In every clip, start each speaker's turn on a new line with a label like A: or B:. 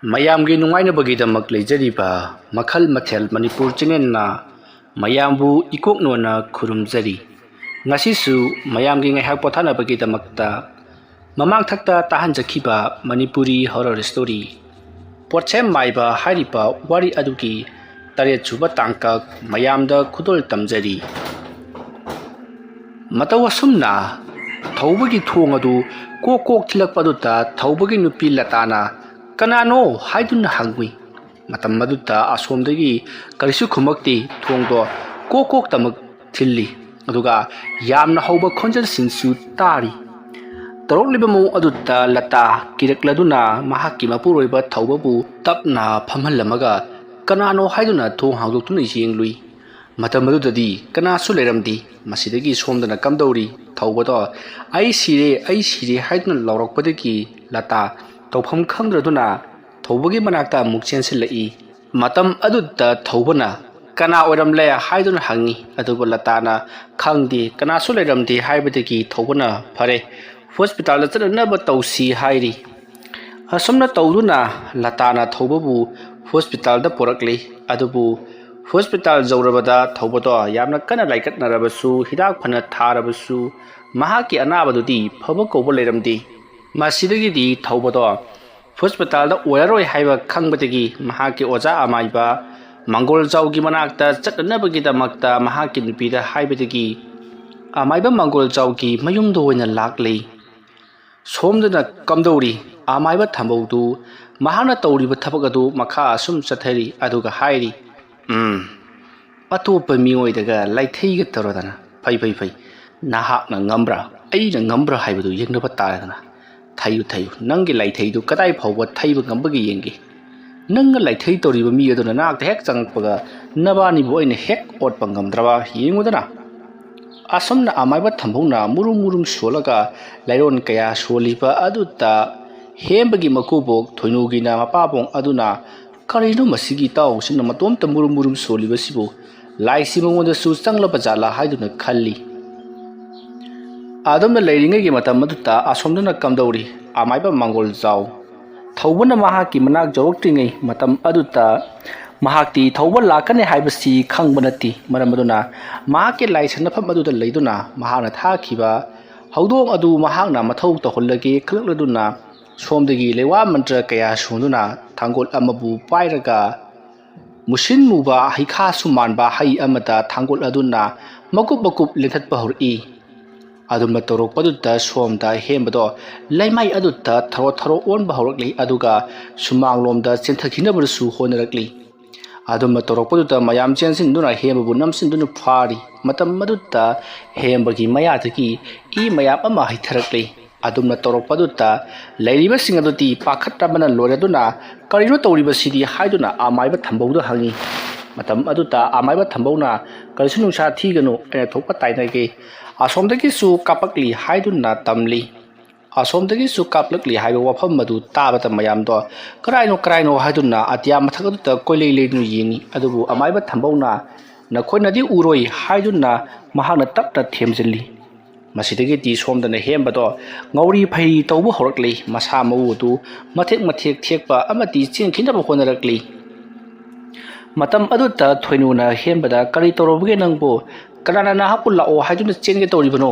A: ꯃꯌꯥꯝꯒꯤ ꯅꯨꯡꯉꯥꯏꯅꯕꯒꯤꯗꯃꯛ ꯂꯩꯖꯔꯤꯕ ꯃꯈꯜ ꯃꯊꯦꯜ ꯃꯅꯤꯄꯨꯔ ꯆꯦꯅꯦꯜꯅ ꯃꯌꯥꯝꯕꯨ ꯏꯀꯣꯛꯅꯣꯅ ꯈꯨꯔꯨꯝꯖꯔꯤ꯫ ꯉꯁꯤꯁꯨ ꯃꯌꯥꯝꯒꯤ ꯉꯥꯏꯍꯥꯛ ꯄꯣꯊꯥꯅꯕꯒꯤꯗꯃꯛꯇ ꯃꯃꯥꯡꯊꯛꯇ ꯇꯥꯍꯟꯖꯈꯤꯕ ꯃꯅꯤꯄꯨꯔꯤ ꯍꯣꯔꯔ ꯁ꯭ꯇꯣꯔꯤ ꯄꯣꯠꯁꯦꯝ ꯃꯥꯏꯕ ꯍꯥꯏꯔꯤꯕ ꯋꯥꯔꯤ ꯑꯗꯨꯒꯤ 7ꯁꯨꯕ ꯇꯥꯡꯀꯛ ꯃꯌꯥꯝꯗ ꯈꯨꯗꯣꯜ ꯇꯝꯖꯔꯤ꯫ ꯃꯇꯧ ꯑꯁꯨꯝꯅ ꯊꯧꯕꯒꯤ ꯊꯣꯡ ꯑꯗꯨ ꯀꯣꯛ ꯊꯤꯜꯂꯛꯄ ꯑꯗꯨꯗ ꯊꯧꯕꯒꯤ ꯅꯨꯄꯤ ꯂꯇꯥꯅ "ꯀꯅꯥꯅꯣ?" ꯍꯥꯏꯗꯨꯅ ꯍꯪꯏ꯫ ꯃꯇꯝ ꯑꯗꯨꯗ ꯑꯁꯣꯝꯗꯒꯤ ꯀꯔꯤꯁꯨ ꯈꯨꯝꯃꯛꯇꯦ꯫ ꯊꯣꯡꯗꯣ ꯀꯣꯛ ꯇꯃꯛ ꯊꯤꯜꯂꯤ, ꯑꯗꯨꯒ ꯌꯥꯝꯅ ꯍꯧꯕ ꯈꯣꯟꯖꯦꯜꯁꯤꯡꯁꯨ ꯇꯥꯔꯤ꯫ ꯇꯧꯔꯛꯂꯤꯕ ꯃꯑꯣꯡ ꯑꯗꯨꯗ ꯂꯇꯥ ꯀꯤꯔꯛꯂꯗꯨꯅ ꯃꯍꯥꯛꯀꯤ ꯃꯄꯨꯔꯣꯏꯕ ꯊꯧꯕꯕꯨ ꯇꯞꯅ ꯐꯝꯍꯜꯂꯝꯃꯒ "ꯀꯅꯥꯅꯣ?" ꯍꯥꯏꯗꯨꯅ ꯊꯣꯡ ꯍꯥꯡꯗꯣꯛꯇꯨꯅ ꯌꯦꯡꯂꯨꯏ꯫ ꯃꯇꯝ ꯑꯗꯨꯗꯗꯤ ꯀꯅꯥꯁꯨ ꯂꯩꯔꯝꯗꯦ꯫ ꯃꯁꯤꯗꯒꯤ ꯁꯣꯝꯗꯅ ꯀꯝꯗꯧꯔꯤ? ꯊꯧꯕꯗꯣ "ꯑꯩ ꯁꯤꯔꯦ" ꯍꯥꯏꯗꯨꯅ ꯂꯥꯎꯔꯛꯄꯗꯒꯤ ꯂꯇꯥ ꯇꯧꯐꯝ ꯈꯪꯗ꯭ꯔꯗꯨꯅ ꯊꯧꯕꯒꯤ ꯃꯅꯥꯛꯇ ꯑꯃꯨꯛ ꯆꯦꯟꯁꯤꯜꯂꯛꯏ꯫ ꯃꯇꯝ ꯑꯗꯨꯗ ꯊꯧꯕꯅ "ꯀꯅꯥ ꯑꯣꯏꯔꯝꯂꯦ?" ꯍꯥꯏꯗꯨꯅ ꯍꯪꯏ꯫ ꯑꯗꯨꯕꯨ ꯂꯇꯥꯅ "ꯈꯪꯗꯦ, ꯀꯅꯥꯁꯨ ꯂꯩꯔꯝꯗꯦ" ꯍꯥꯏꯕꯗꯒꯤ ꯊꯧꯕꯅ "ꯐꯔꯦ, ꯍꯣꯁꯄꯤꯇꯥꯜꯗ ꯆꯠꯅꯅꯕ ꯇꯧꯁꯤ" ꯍꯥꯏꯔꯤ꯫ ꯑꯁꯨꯝꯅ ꯇꯧꯗꯨꯅ ꯂꯇꯥꯅ ꯊꯧꯕꯕꯨ ꯍꯣꯁꯄꯤꯇꯥꯜꯗ ꯄꯨꯔꯛꯂꯤ꯫ ꯑꯗꯨꯕꯨ ꯍꯣꯁꯄꯤꯇꯥꯜ ꯌꯧꯔꯕꯗ ꯊꯧꯕꯗꯣ ꯌꯥꯝꯅ ꯀꯟꯅ ꯂꯥꯏꯀꯠꯅꯔꯕꯁꯨ, ꯍꯤꯗꯥꯛ ꯐꯅ ꯊꯥꯔꯕꯁꯨ ꯃꯍꯥꯛꯀꯤ ꯑꯅꯥꯕꯗꯨꯗꯤ ꯐꯕ ꯀꯧꯕ ꯂꯩꯔꯝꯗꯦ꯫ ꯃꯁꯤꯗꯒꯤꯗꯤ ꯊꯧꯕꯗꯣ ꯍꯣꯁꯄꯤꯇꯥꯜꯗ ꯑꯣꯏꯔꯔꯣꯏ ꯍꯥꯏꯕ ꯈꯪꯕꯗꯒꯤ ꯃꯍꯥꯛꯀꯤ ꯑꯣꯖꯥ ꯑꯃꯥꯏꯕ ꯃꯪꯒꯣꯜꯖꯥꯎꯒꯤ ꯃꯅꯥꯛꯇ ꯆꯠꯅꯅꯕꯒꯤꯗꯃꯛꯇ ꯃꯍꯥꯛꯀꯤ ꯅꯨꯄꯤꯗ ꯍꯥꯏꯕꯗꯒꯤ ꯑꯃꯥꯏꯕ ꯃꯪꯒꯣꯜꯖꯥꯎꯒꯤ ꯃꯌꯨꯝꯗ ꯑꯣꯏꯅ ꯂꯥꯛꯂꯤ꯫ ꯁꯣꯝꯗꯅ ꯀꯝꯗꯧꯔꯤ? ꯑꯃꯥꯏꯕ ꯊꯝꯕꯧꯗꯨ ꯃꯍꯥꯛꯅ ꯇꯧꯔꯤꯕ ꯊꯕꯛ ꯑꯗꯨ ꯃꯈꯥ ꯑꯁꯨꯝ ꯆꯠꯊꯔꯤ, ꯑꯗꯨꯒ ꯍꯥꯏꯔꯤ, "ꯑꯇꯣꯞꯄ ꯃꯤꯑꯣꯏꯗꯒ ꯂꯥꯏꯊꯩꯒ ꯇꯧꯔꯗꯅ ꯐꯩ. ꯅꯍꯥꯛꯅ ꯉꯝꯕ꯭ꯔꯥ, ꯑꯩꯅ ꯉꯝꯕ꯭ꯔꯥ ꯍꯥꯏꯕꯗꯨ ꯌꯦꯡꯅꯕ ꯇꯥꯔꯦꯗꯅ. ꯊꯩꯌꯨ, ꯅꯪꯒꯤ ꯂꯥꯏꯊꯩꯗꯨ ꯀꯗꯥꯏ ꯐꯥꯎꯕ ꯊꯩꯕ ꯉꯝꯕꯒꯦ ꯌꯦꯡꯒꯦ. ꯅꯪꯅ ꯂꯥꯏꯊꯩ ꯇꯧꯔꯤꯕ ꯃꯤ ꯑꯗꯨꯅ ꯅꯅꯥꯛꯇ ꯍꯦꯛ ꯆꯪꯉꯛꯄꯒ ꯅꯕꯥꯅꯤꯕꯨ ꯑꯩꯅ ꯍꯦꯛ ꯑꯣꯠꯄ ꯉꯝꯗ꯭ꯔꯕ ꯌꯦꯡꯉꯨꯗꯅ." ꯑꯁꯨꯝꯅ ꯑꯃꯥꯏꯕ ꯊꯝꯕꯧꯅ ꯃꯨꯔꯨꯝ ꯁꯣꯜꯂꯒ ꯂꯩꯔꯣꯟ ꯀꯌꯥ ꯁꯣꯜꯂꯤꯕ ꯑꯗꯨꯗ ꯍꯦꯝꯕꯒꯤ ꯃꯀꯨꯕꯣꯛ ꯊꯣꯏꯅꯨꯒꯤꯅ ꯃꯄꯥꯕꯣꯡ ꯑꯗꯨꯅ "ꯀꯔꯤꯅꯣ ꯃꯁꯤꯒꯤ ꯏꯇꯥꯎꯁꯤꯅ ꯃꯇꯣꯝꯇ ꯃꯨꯔꯨꯝ ꯁꯣꯜꯂꯤꯕꯁꯤꯕꯨ? ꯂꯥꯏꯁꯤ ꯃꯉꯣꯟꯗꯁꯨ ꯆꯪꯂꯕ ꯖꯥꯠꯂꯥ?" ꯍꯥꯏꯗꯨꯅ ꯈꯜꯂꯤ꯫ ꯑꯗꯨꯝꯅ ꯂꯩꯔꯤꯉꯩꯒꯤ ꯃꯇꯝ ꯑꯗꯨꯗ ꯑꯁꯣꯝꯗꯅ ꯀꯝꯗꯧꯔꯤ? ꯑꯃꯥꯏꯕ ꯃꯪꯒꯣꯜꯖꯥꯎ ꯊꯧꯕꯅ ꯃꯍꯥꯛꯀꯤ ꯃꯅꯥꯛ ꯌꯧꯔꯛꯇ꯭ꯔꯤꯉꯩ ꯃꯇꯝ ꯑꯗꯨꯗ ꯃꯍꯥꯛꯇꯤ ꯊꯧꯕ ꯂꯥꯛꯀꯅꯤ ꯍꯥꯏꯕꯁꯤ ꯈꯪꯕ ꯅꯠꯇꯦ꯫ ꯃꯔꯝ ꯑꯗꯨꯅ ꯃꯍꯥꯛꯀꯤ ꯂꯥꯏ ꯁꯥꯟꯅꯐꯝ ꯑꯗꯨꯗ ꯂꯩꯗꯨꯅ ꯃꯍꯥꯛꯅ ꯊꯥꯈꯤꯕ ꯍꯧꯗꯣꯡ ꯑꯗꯨ ꯃꯍꯥꯛꯅ ꯃꯊꯧ ꯇꯧꯍꯜꯂꯒꯦ ꯈꯜꯂꯛꯂꯗꯨꯅ ꯁꯣꯝꯗꯒꯤ ꯂꯩꯋꯥ ꯃꯟꯇ꯭ꯔ ꯀꯌꯥ ꯁꯣꯟꯗꯨꯅ ꯊꯥꯡꯒꯣꯜ ꯑꯃꯕꯨ ꯄꯥꯏꯔꯒ ꯃꯨꯁꯤꯟ ꯃꯨꯕ ꯍꯩꯈꯥꯁꯨ ꯃꯥꯟꯕ ꯍꯩ ꯑꯃꯗ ꯊꯥꯡꯒꯣꯜ ꯑꯗꯨꯅ ꯃꯀꯨꯞ ꯂꯦꯟꯊꯠꯄ ꯍꯧꯔꯛꯏ꯫ ꯑꯗꯨꯝꯅ ꯇꯧꯔꯛꯄꯗꯨꯗ ꯁꯣꯝꯗ ꯍꯦꯝꯕꯗꯣ ꯂꯩꯃꯥꯏ ꯑꯗꯨꯗ ꯊꯔꯣ ꯑꯣꯟꯕ ꯍꯧꯔꯛꯂꯤ, ꯑꯗꯨꯒ ꯁꯨꯃꯥꯡꯂꯣꯝꯗ ꯆꯦꯟꯊꯈꯤꯅꯕꯁꯨ ꯍꯣꯠꯅꯔꯛꯂꯤ꯫ ꯑꯗꯨꯝꯅ ꯇꯧꯔꯛꯄꯗꯨꯗ ꯃꯌꯥꯝ ꯆꯦꯟꯁꯤꯟꯗꯨꯅ ꯍꯦꯝꯕꯕꯨ ꯅꯝꯁꯤꯟꯗꯨꯅ ꯐꯥꯔꯤ꯫ ꯃꯇꯝ ꯑꯗꯨꯗ ꯍꯦꯝꯕꯒꯤ ꯃꯌꯥꯗꯒꯤ ꯏ ꯃꯌꯥꯝ ꯑꯃ ꯍꯩꯊꯔꯛꯂꯤ꯫ ꯑꯗꯨꯝꯅ ꯇꯧꯔꯛꯄꯗꯨꯗ ꯂꯩꯔꯤꯕꯁꯤꯡ ꯑꯗꯨꯗꯤ ꯄꯥꯈꯠꯂꯕꯅ ꯂꯣꯏꯔꯗꯨꯅ "ꯀꯔꯤꯅꯣ ꯇꯧꯔꯤꯕꯁꯤꯗꯤ?" ꯍꯥꯏꯗꯨꯅ ꯑꯃꯥꯏꯕ ꯊꯝꯕꯧꯗ ꯍꯪꯏ꯫ ꯃꯇꯝ ꯑꯗꯨꯗ ꯑꯃꯥꯏꯕ ꯊꯝꯕꯧꯅ "ꯀꯔꯤꯁꯨ ꯅꯨꯡꯁꯥ ꯊꯤꯒꯅꯨ, ꯑꯩꯅ ꯊꯣꯛꯄ ꯇꯥꯏꯅꯒꯦ. ꯑꯁꯣꯝꯗꯒꯤꯁꯨ ꯀꯥꯞꯂꯛꯂꯤ" ꯍꯥꯏꯗꯨꯅ ꯇꯝꯂꯤ꯫ ꯑꯁꯣꯝꯗꯒꯤꯁꯨ ꯀꯥꯞꯂꯛꯂꯤ ꯍꯥꯏꯕ ꯋꯥꯐꯝ ꯑꯗꯨ ꯇꯥꯕꯗ ꯃꯌꯥꯝꯗꯣ "ꯀꯔꯥꯏꯅꯣ?" ꯍꯥꯏꯗꯨꯅ ꯑꯇꯤꯌꯥ ꯃꯊꯛ ꯑꯗꯨꯗ ꯀꯣꯏꯂꯩ ꯂꯩꯗꯨꯅ ꯌꯦꯡꯏ꯫ ꯑꯗꯨꯕꯨ ꯑꯃꯥꯏꯕ ꯊꯝꯕꯧꯅ "ꯅꯈꯣꯏꯅꯗꯤ ꯎꯔꯣꯏ" ꯍꯥꯏꯗꯨꯅ ꯃꯍꯥꯛꯅ ꯇꯞꯅ ꯊꯦꯝꯖꯤꯜꯂꯤ꯫ ꯃꯁꯤꯗꯒꯤꯗꯤ ꯁꯣꯝꯗꯅ ꯍꯦꯝꯕꯗꯣ ꯉꯧꯔꯤ ꯐꯩꯔꯤ ꯇꯧꯕ ꯍꯧꯔꯛꯂꯤ꯫ ꯃꯁꯥ ꯃꯎ ꯑꯗꯨ ꯃꯊꯦꯛ ꯊꯦꯛꯄ ꯑꯃꯗꯤ ꯆꯦꯟꯈꯤꯅꯕ ꯍꯣꯠꯅꯔꯛꯂꯤ꯫ ꯃꯇꯝ ꯑꯗꯨꯗ ꯊꯣꯏꯅꯨꯅ ꯍꯦꯝꯕꯗ "ꯀꯔꯤ ꯇꯧꯔꯕꯒꯦ ꯅꯪꯕꯨ? ꯀꯅꯥꯅ ꯅꯍꯥꯛꯄꯨ ꯂꯥꯛꯑꯣ ꯍꯥꯏꯗꯨꯅ ꯆꯦꯟꯒꯦ ꯇꯧꯔꯤꯕꯅꯣ?"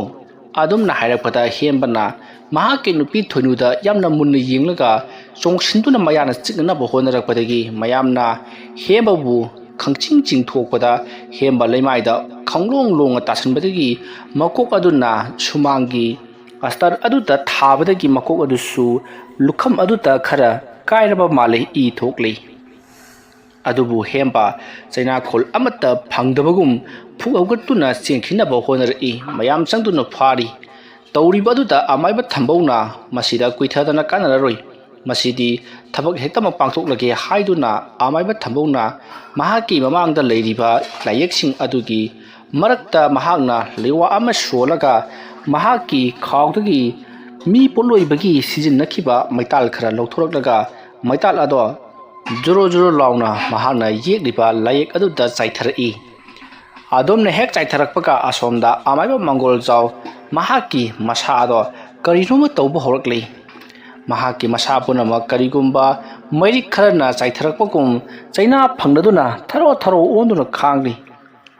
A: ꯑꯗꯨꯝꯅ ꯍꯥꯏꯔꯛꯄꯗ ꯍꯦꯝꯕꯅ ꯃꯍꯥꯛꯀꯤ ꯅꯨꯄꯤ ꯊꯣꯏꯅꯨꯗ ꯌꯥꯝꯅ ꯃꯨꯟꯅ ꯌꯦꯡꯂꯒ ꯆꯣꯡꯁꯤꯟꯗꯨꯅ ꯃꯌꯥꯅ ꯆꯤꯛꯅꯅꯕ ꯍꯣꯠꯅꯔꯛꯄꯗꯒꯤ ꯃꯌꯥꯝꯅ ꯍꯦꯝꯕꯕꯨ ꯈꯪꯆꯤꯡ ꯆꯤꯡꯊꯣꯛꯄꯗ ꯍꯦꯝꯕ ꯂꯩꯃꯥꯏꯗ ꯈꯪꯂꯣꯡ ꯇꯥꯁꯟꯕꯗꯒꯤ ꯃꯀꯣꯛ ꯑꯗꯨꯅ ꯁꯨꯃꯥꯡꯒꯤ ꯑꯁꯇꯔ ꯑꯗꯨꯗ ꯊꯥꯕꯗꯒꯤ ꯃꯀꯣꯛ ꯑꯗꯨꯁꯨ ꯂꯨꯈꯝ ꯑꯗꯨꯗ ꯈꯔ ꯀꯥꯏꯔꯕ ꯃꯥꯜꯂꯤ, ꯏ ꯊꯣꯛꯂꯤ꯫ ꯑꯗꯨꯕꯨ ꯍꯦꯝꯕ ꯆꯩꯅꯥꯈꯣꯜ ꯑꯃꯠꯇ ꯐꯪꯗꯕꯒꯨꯝ ꯐꯨꯛ ꯍꯧꯒꯠꯇꯨꯅ ꯆꯦꯟꯈꯤꯅꯕ ꯍꯣꯠꯅꯔꯛꯏ꯫ ꯃꯌꯥꯝ ꯆꯪꯗꯨꯅ ꯐꯥꯔꯤ꯫ ꯇꯧꯔꯤꯕ ꯑꯗꯨꯗ ꯑꯃꯥꯏꯕ ꯊꯝꯕꯧꯅ "ꯃꯁꯤꯗ ꯀꯨꯏꯊꯗꯅ ꯀꯥꯟꯅꯔꯔꯣꯏ. ꯃꯁꯤꯗꯤ ꯊꯕꯛ ꯍꯦꯛꯇꯃꯛ ꯄꯥꯡꯊꯣꯛꯂꯒꯦ" ꯍꯥꯏꯗꯨꯅ ꯑꯃꯥꯏꯕ ꯊꯝꯕꯧꯅ ꯃꯍꯥꯛꯀꯤ ꯃꯃꯥꯡꯗ ꯂꯩꯔꯤꯕ ꯂꯥꯏꯌꯦꯛꯁꯤꯡ ꯑꯗꯨꯒꯤ ꯃꯔꯛꯇ ꯃꯍꯥꯛꯅ ꯂꯩꯋꯥ ꯑꯃ ꯁꯣꯜꯂꯒ ꯃꯍꯥꯛꯀꯤ ꯈꯥꯎꯗꯒꯤ ꯃꯤ ꯄꯣꯠꯂꯣꯏꯕꯒꯤ ꯁꯤꯖꯤꯟꯅꯈꯤꯕ ꯃꯩꯇꯥꯜ ꯈꯔ ꯂꯧꯊꯣꯔꯛꯂꯒ ꯃꯩꯇꯥꯜ ꯑꯗꯣ ꯖꯣꯔꯣ ꯂꯥꯎꯅ ꯃꯍꯥꯛꯅ ꯌꯦꯛꯂꯤꯕ ꯂꯥꯏꯌꯦꯛ ꯑꯗꯨꯗ ꯆꯥꯏꯊꯔꯛꯏ꯫ ꯑꯗꯨꯝꯅ ꯍꯦꯛ ꯆꯥꯏꯊꯔꯛꯄꯒ ꯑꯁꯣꯝꯗ ꯑꯃꯥꯏꯕ ꯃꯪꯒꯣꯜꯖꯥꯎ ꯃꯍꯥꯛꯀꯤ ꯃꯁꯥ ꯑꯗꯣ ꯀꯔꯤꯅꯣꯃ ꯇꯧꯕ ꯍꯧꯔꯛꯂꯤ꯫ ꯃꯍꯥꯛꯀꯤ ꯃꯁꯥ ꯄꯨꯝꯅꯃꯛ ꯀꯔꯤꯒꯨꯝꯕ ꯃꯩꯔꯤꯛ ꯈꯔꯅ ꯆꯥꯏꯊꯔꯛꯄꯒꯨꯝ ꯆꯩꯅꯥ ꯐꯪꯅꯗꯨꯅ ꯊꯔꯣ ꯑꯣꯟꯗꯨꯅ ꯈꯥꯡꯂꯤ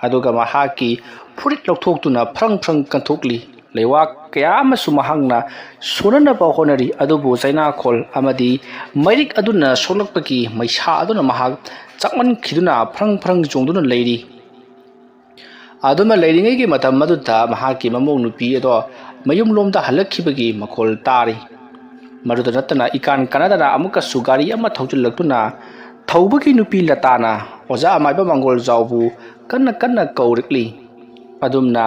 A: ꯑꯗꯨꯒ ꯃꯍꯥꯛꯀꯤ ꯐꯨꯔꯤꯠ ꯂꯧꯊꯣꯛꯇꯨꯅ ꯐ꯭ꯔꯪ ꯀꯟꯊꯣꯛꯂꯤ ꯂꯩꯋꯥꯛ ꯀꯌꯥ ꯑꯃꯁꯨ ꯃꯍꯥꯛꯅ ꯁꯣꯟꯅꯅꯕ ꯍꯣꯠꯅꯔꯤ ꯑꯗꯨꯕꯨ ꯆꯩꯅꯥꯈꯣꯜ ꯑꯃꯗꯤ ꯃꯩꯔꯤꯛ ꯑꯗꯨꯅ ꯁꯣꯛꯂꯛꯄꯒꯤ ꯃꯩꯁꯥ ꯑꯗꯨꯅ ꯃꯍꯥꯛ ꯆꯥꯛꯃꯟꯈꯤꯗꯨꯅ ꯐ꯭ꯔꯪ ꯆꯣꯡꯗꯨꯅ ꯂꯩꯔꯤ ꯑꯗꯨꯅ ꯂꯩꯔꯤꯉꯩꯒꯤ ꯃꯇꯝ ꯑꯗꯨꯗ ꯃꯍꯥꯛꯀꯤ ꯃꯃꯧ ꯅꯨꯄꯤ ꯑꯗꯣ ꯃꯌꯨꯝꯂꯣꯝꯗ ꯍꯜꯂꯛꯈꯤꯕꯒꯤ ꯃꯈꯣꯜ ꯇꯥꯔꯤ ꯃꯗꯨꯗ ꯅꯠꯇꯅ ꯏꯀꯥꯟ ꯀꯥꯟꯅꯗꯅ ꯑꯃꯨꯛꯀꯁꯨ ꯒꯥꯔꯤ ꯑꯃ ꯊꯧꯖꯤꯜꯂꯛꯇꯨꯅ ꯊꯧꯕꯒꯤ ꯅꯨꯄꯤ ꯂꯇꯥꯅ ꯑꯣꯖꯥ ꯑꯃꯥꯏꯕ ꯃꯪꯒꯣꯜꯖꯥꯎꯕꯨ ꯀꯟꯅ ꯀꯧꯔꯛꯂꯤ ꯑꯗꯨꯝꯅ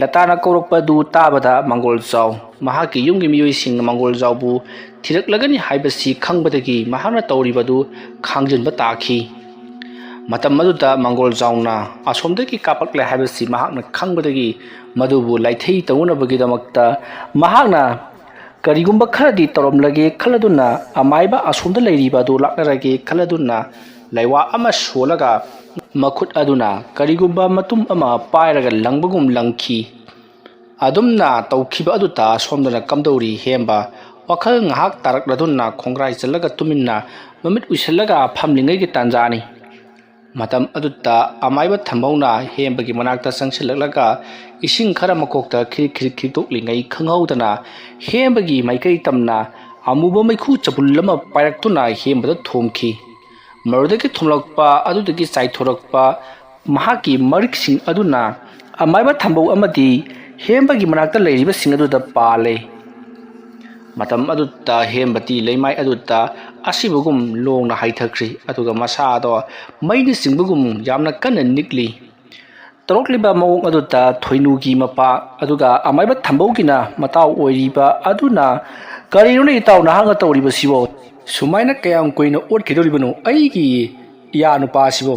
A: ꯂꯇꯥꯅ ꯀꯧꯔꯛꯄꯗꯨ ꯇꯥꯕꯗ ꯃꯪꯒꯣꯜꯖꯥꯎ ꯃꯍꯥꯛꯀꯤ ꯌꯨꯝꯒꯤ ꯃꯤꯑꯣꯏꯁꯤꯡꯅ ꯃꯪꯒꯣꯜꯖꯥꯎꯕꯨ ꯊꯤꯔꯛꯂꯒꯅꯤ ꯍꯥꯏꯕꯁꯤ ꯈꯪꯕꯗꯒꯤ ꯃꯍꯥꯛꯅ ꯇꯧꯔꯤꯕꯗꯨ ꯈꯥꯡꯖꯤꯟꯕ ꯇꯥꯈꯤ ꯃꯇꯝ ꯑꯗꯨꯗ ꯃꯪꯒꯣꯜꯖꯥꯎꯅ ꯑꯁꯣꯝꯗꯒꯤ ꯀꯥꯞꯂꯛꯂꯦ ꯍꯥꯏꯕꯁꯤ ꯃꯍꯥꯛꯅ ꯈꯪꯕꯗꯒꯤ ꯃꯗꯨꯕꯨ ꯂꯥꯏꯊꯩ ꯇꯧꯅꯕꯒꯤꯗꯃꯛꯇ ꯃꯍꯥꯛꯅ ꯀꯔꯤꯒꯨꯝꯕ ꯈꯔꯗꯤ ꯇꯧꯔꯝꯂꯒꯦ ꯈꯜꯂꯗꯨꯅ ꯑꯃꯥꯏꯕ ꯑꯁꯣꯝꯗ ꯂꯩꯔꯤꯕ ꯑꯗꯨ ꯂꯥꯛꯅꯔꯒꯦ ꯈꯜꯂꯗꯨꯅ ꯂꯩꯋꯥ ꯑꯃ ꯁꯣꯜꯂꯒ ꯃꯈꯨꯠ ꯑꯗꯨꯅ ꯀꯔꯤꯒꯨꯝꯕ ꯃꯇꯨꯝ ꯑꯃ ꯄꯥꯏꯔꯒ ꯂꯪꯕꯒꯨꯝ ꯂꯪꯈꯤ ꯑꯗꯨꯝꯅ ꯇꯧꯈꯤꯕ ꯑꯗꯨꯗ ꯑꯁꯣꯝꯗꯅ ꯀꯝꯗꯧꯔꯤ ꯍꯦꯝꯕ ꯋꯥꯈꯜ ꯉꯥꯏꯍꯥꯛ ꯇꯥꯔꯛꯂꯗꯨꯅ ꯈꯣꯡꯒ꯭ꯔꯥꯏ ꯆꯜꯂꯒ ꯇꯨꯃꯤꯟꯅ ꯃꯃꯤꯠ ꯎꯏꯁꯤꯜꯂꯒ ꯐꯝꯂꯤꯉꯩꯒꯤ ꯇꯥꯟꯖꯥꯅꯤ ꯃꯇꯝ ꯑꯗꯨꯗ ꯑꯃꯥꯏꯕ ꯊꯝꯕꯧꯅ ꯍꯦꯝꯕꯒꯤ ꯃꯅꯥꯛꯇ ꯆꯪꯁꯤꯜꯂꯛꯂꯒ ꯏꯁꯤꯡ ꯈꯔ ꯃꯀꯣꯛꯇ ꯈꯤꯛꯇꯣꯛꯂꯤꯉꯩ ꯈꯪꯍꯧꯗꯅ ꯍꯦꯝꯕꯒꯤ ꯃꯥꯏꯀꯩ ꯇꯝꯅ ꯑꯃꯨꯕ ꯃꯩꯈꯨ ꯆꯕꯨꯜ ꯑꯃ ꯄꯥꯏꯔꯛꯇꯨꯅ ꯍꯦꯝꯕꯗ ꯊꯣꯝꯈꯤ ꯃꯗꯨꯗꯒꯤ ꯊꯣꯝꯂꯛꯄ ꯑꯗꯨꯗꯒꯤ ꯆꯥꯏꯊꯣꯔꯛꯄ ꯃꯍꯥꯛꯀꯤ ꯃꯔꯤꯛꯁꯤꯡ ꯑꯗꯨꯅ ꯑꯃꯥꯏꯕ ꯊꯝꯕꯧ ꯑꯃꯗꯤ ꯍꯦꯝꯕꯒꯤ ꯃꯅꯥꯛꯇ ꯂꯩꯔꯤꯕꯁꯤꯡ ꯑꯗꯨꯗ ꯄꯥꯜꯂꯦ ꯃꯇꯝ ꯑꯗꯨꯗ ꯍꯦꯝꯕꯗꯤ ꯂꯩꯃꯥꯏ ꯑꯗꯨꯗ ꯑꯁꯤꯕꯒꯨꯝ ꯂꯣꯡꯅ ꯍꯥꯏꯊꯈ꯭ꯔꯤ ꯑꯗꯨꯒ ꯃꯁꯥꯗꯣ ꯃꯩꯅ ꯆꯤꯡꯕꯒꯨꯝ ꯌꯥꯝꯅ ꯀꯟꯅ ꯅꯤꯛꯂꯤ ꯇꯧꯔꯛꯂꯤꯕ ꯃꯑꯣꯡ ꯑꯗꯨꯗ ꯊꯣꯏꯅꯨꯒꯤ ꯃꯄꯥ ꯑꯗꯨꯒ ꯑꯃꯥꯏꯕ ꯊꯝꯕꯧꯒꯤꯅ ꯃꯇꯥꯎ ꯑꯣꯏꯔꯤꯕ ꯑꯗꯨꯅ ꯀꯔꯤꯅꯣꯅꯦ ꯏꯇꯥꯎ ꯅꯍꯥꯛꯅ ꯇꯧꯔꯤꯕꯁꯤꯕꯣ ꯁꯨꯃꯥꯏꯅ ꯀꯌꯥꯝ ꯀꯨꯏꯅ ꯑꯣꯠꯈꯤꯗꯧꯔꯤꯕꯅꯣ ꯑꯩꯒꯤ ꯏꯌꯥ ꯅꯨꯄꯥꯁꯤꯕꯣ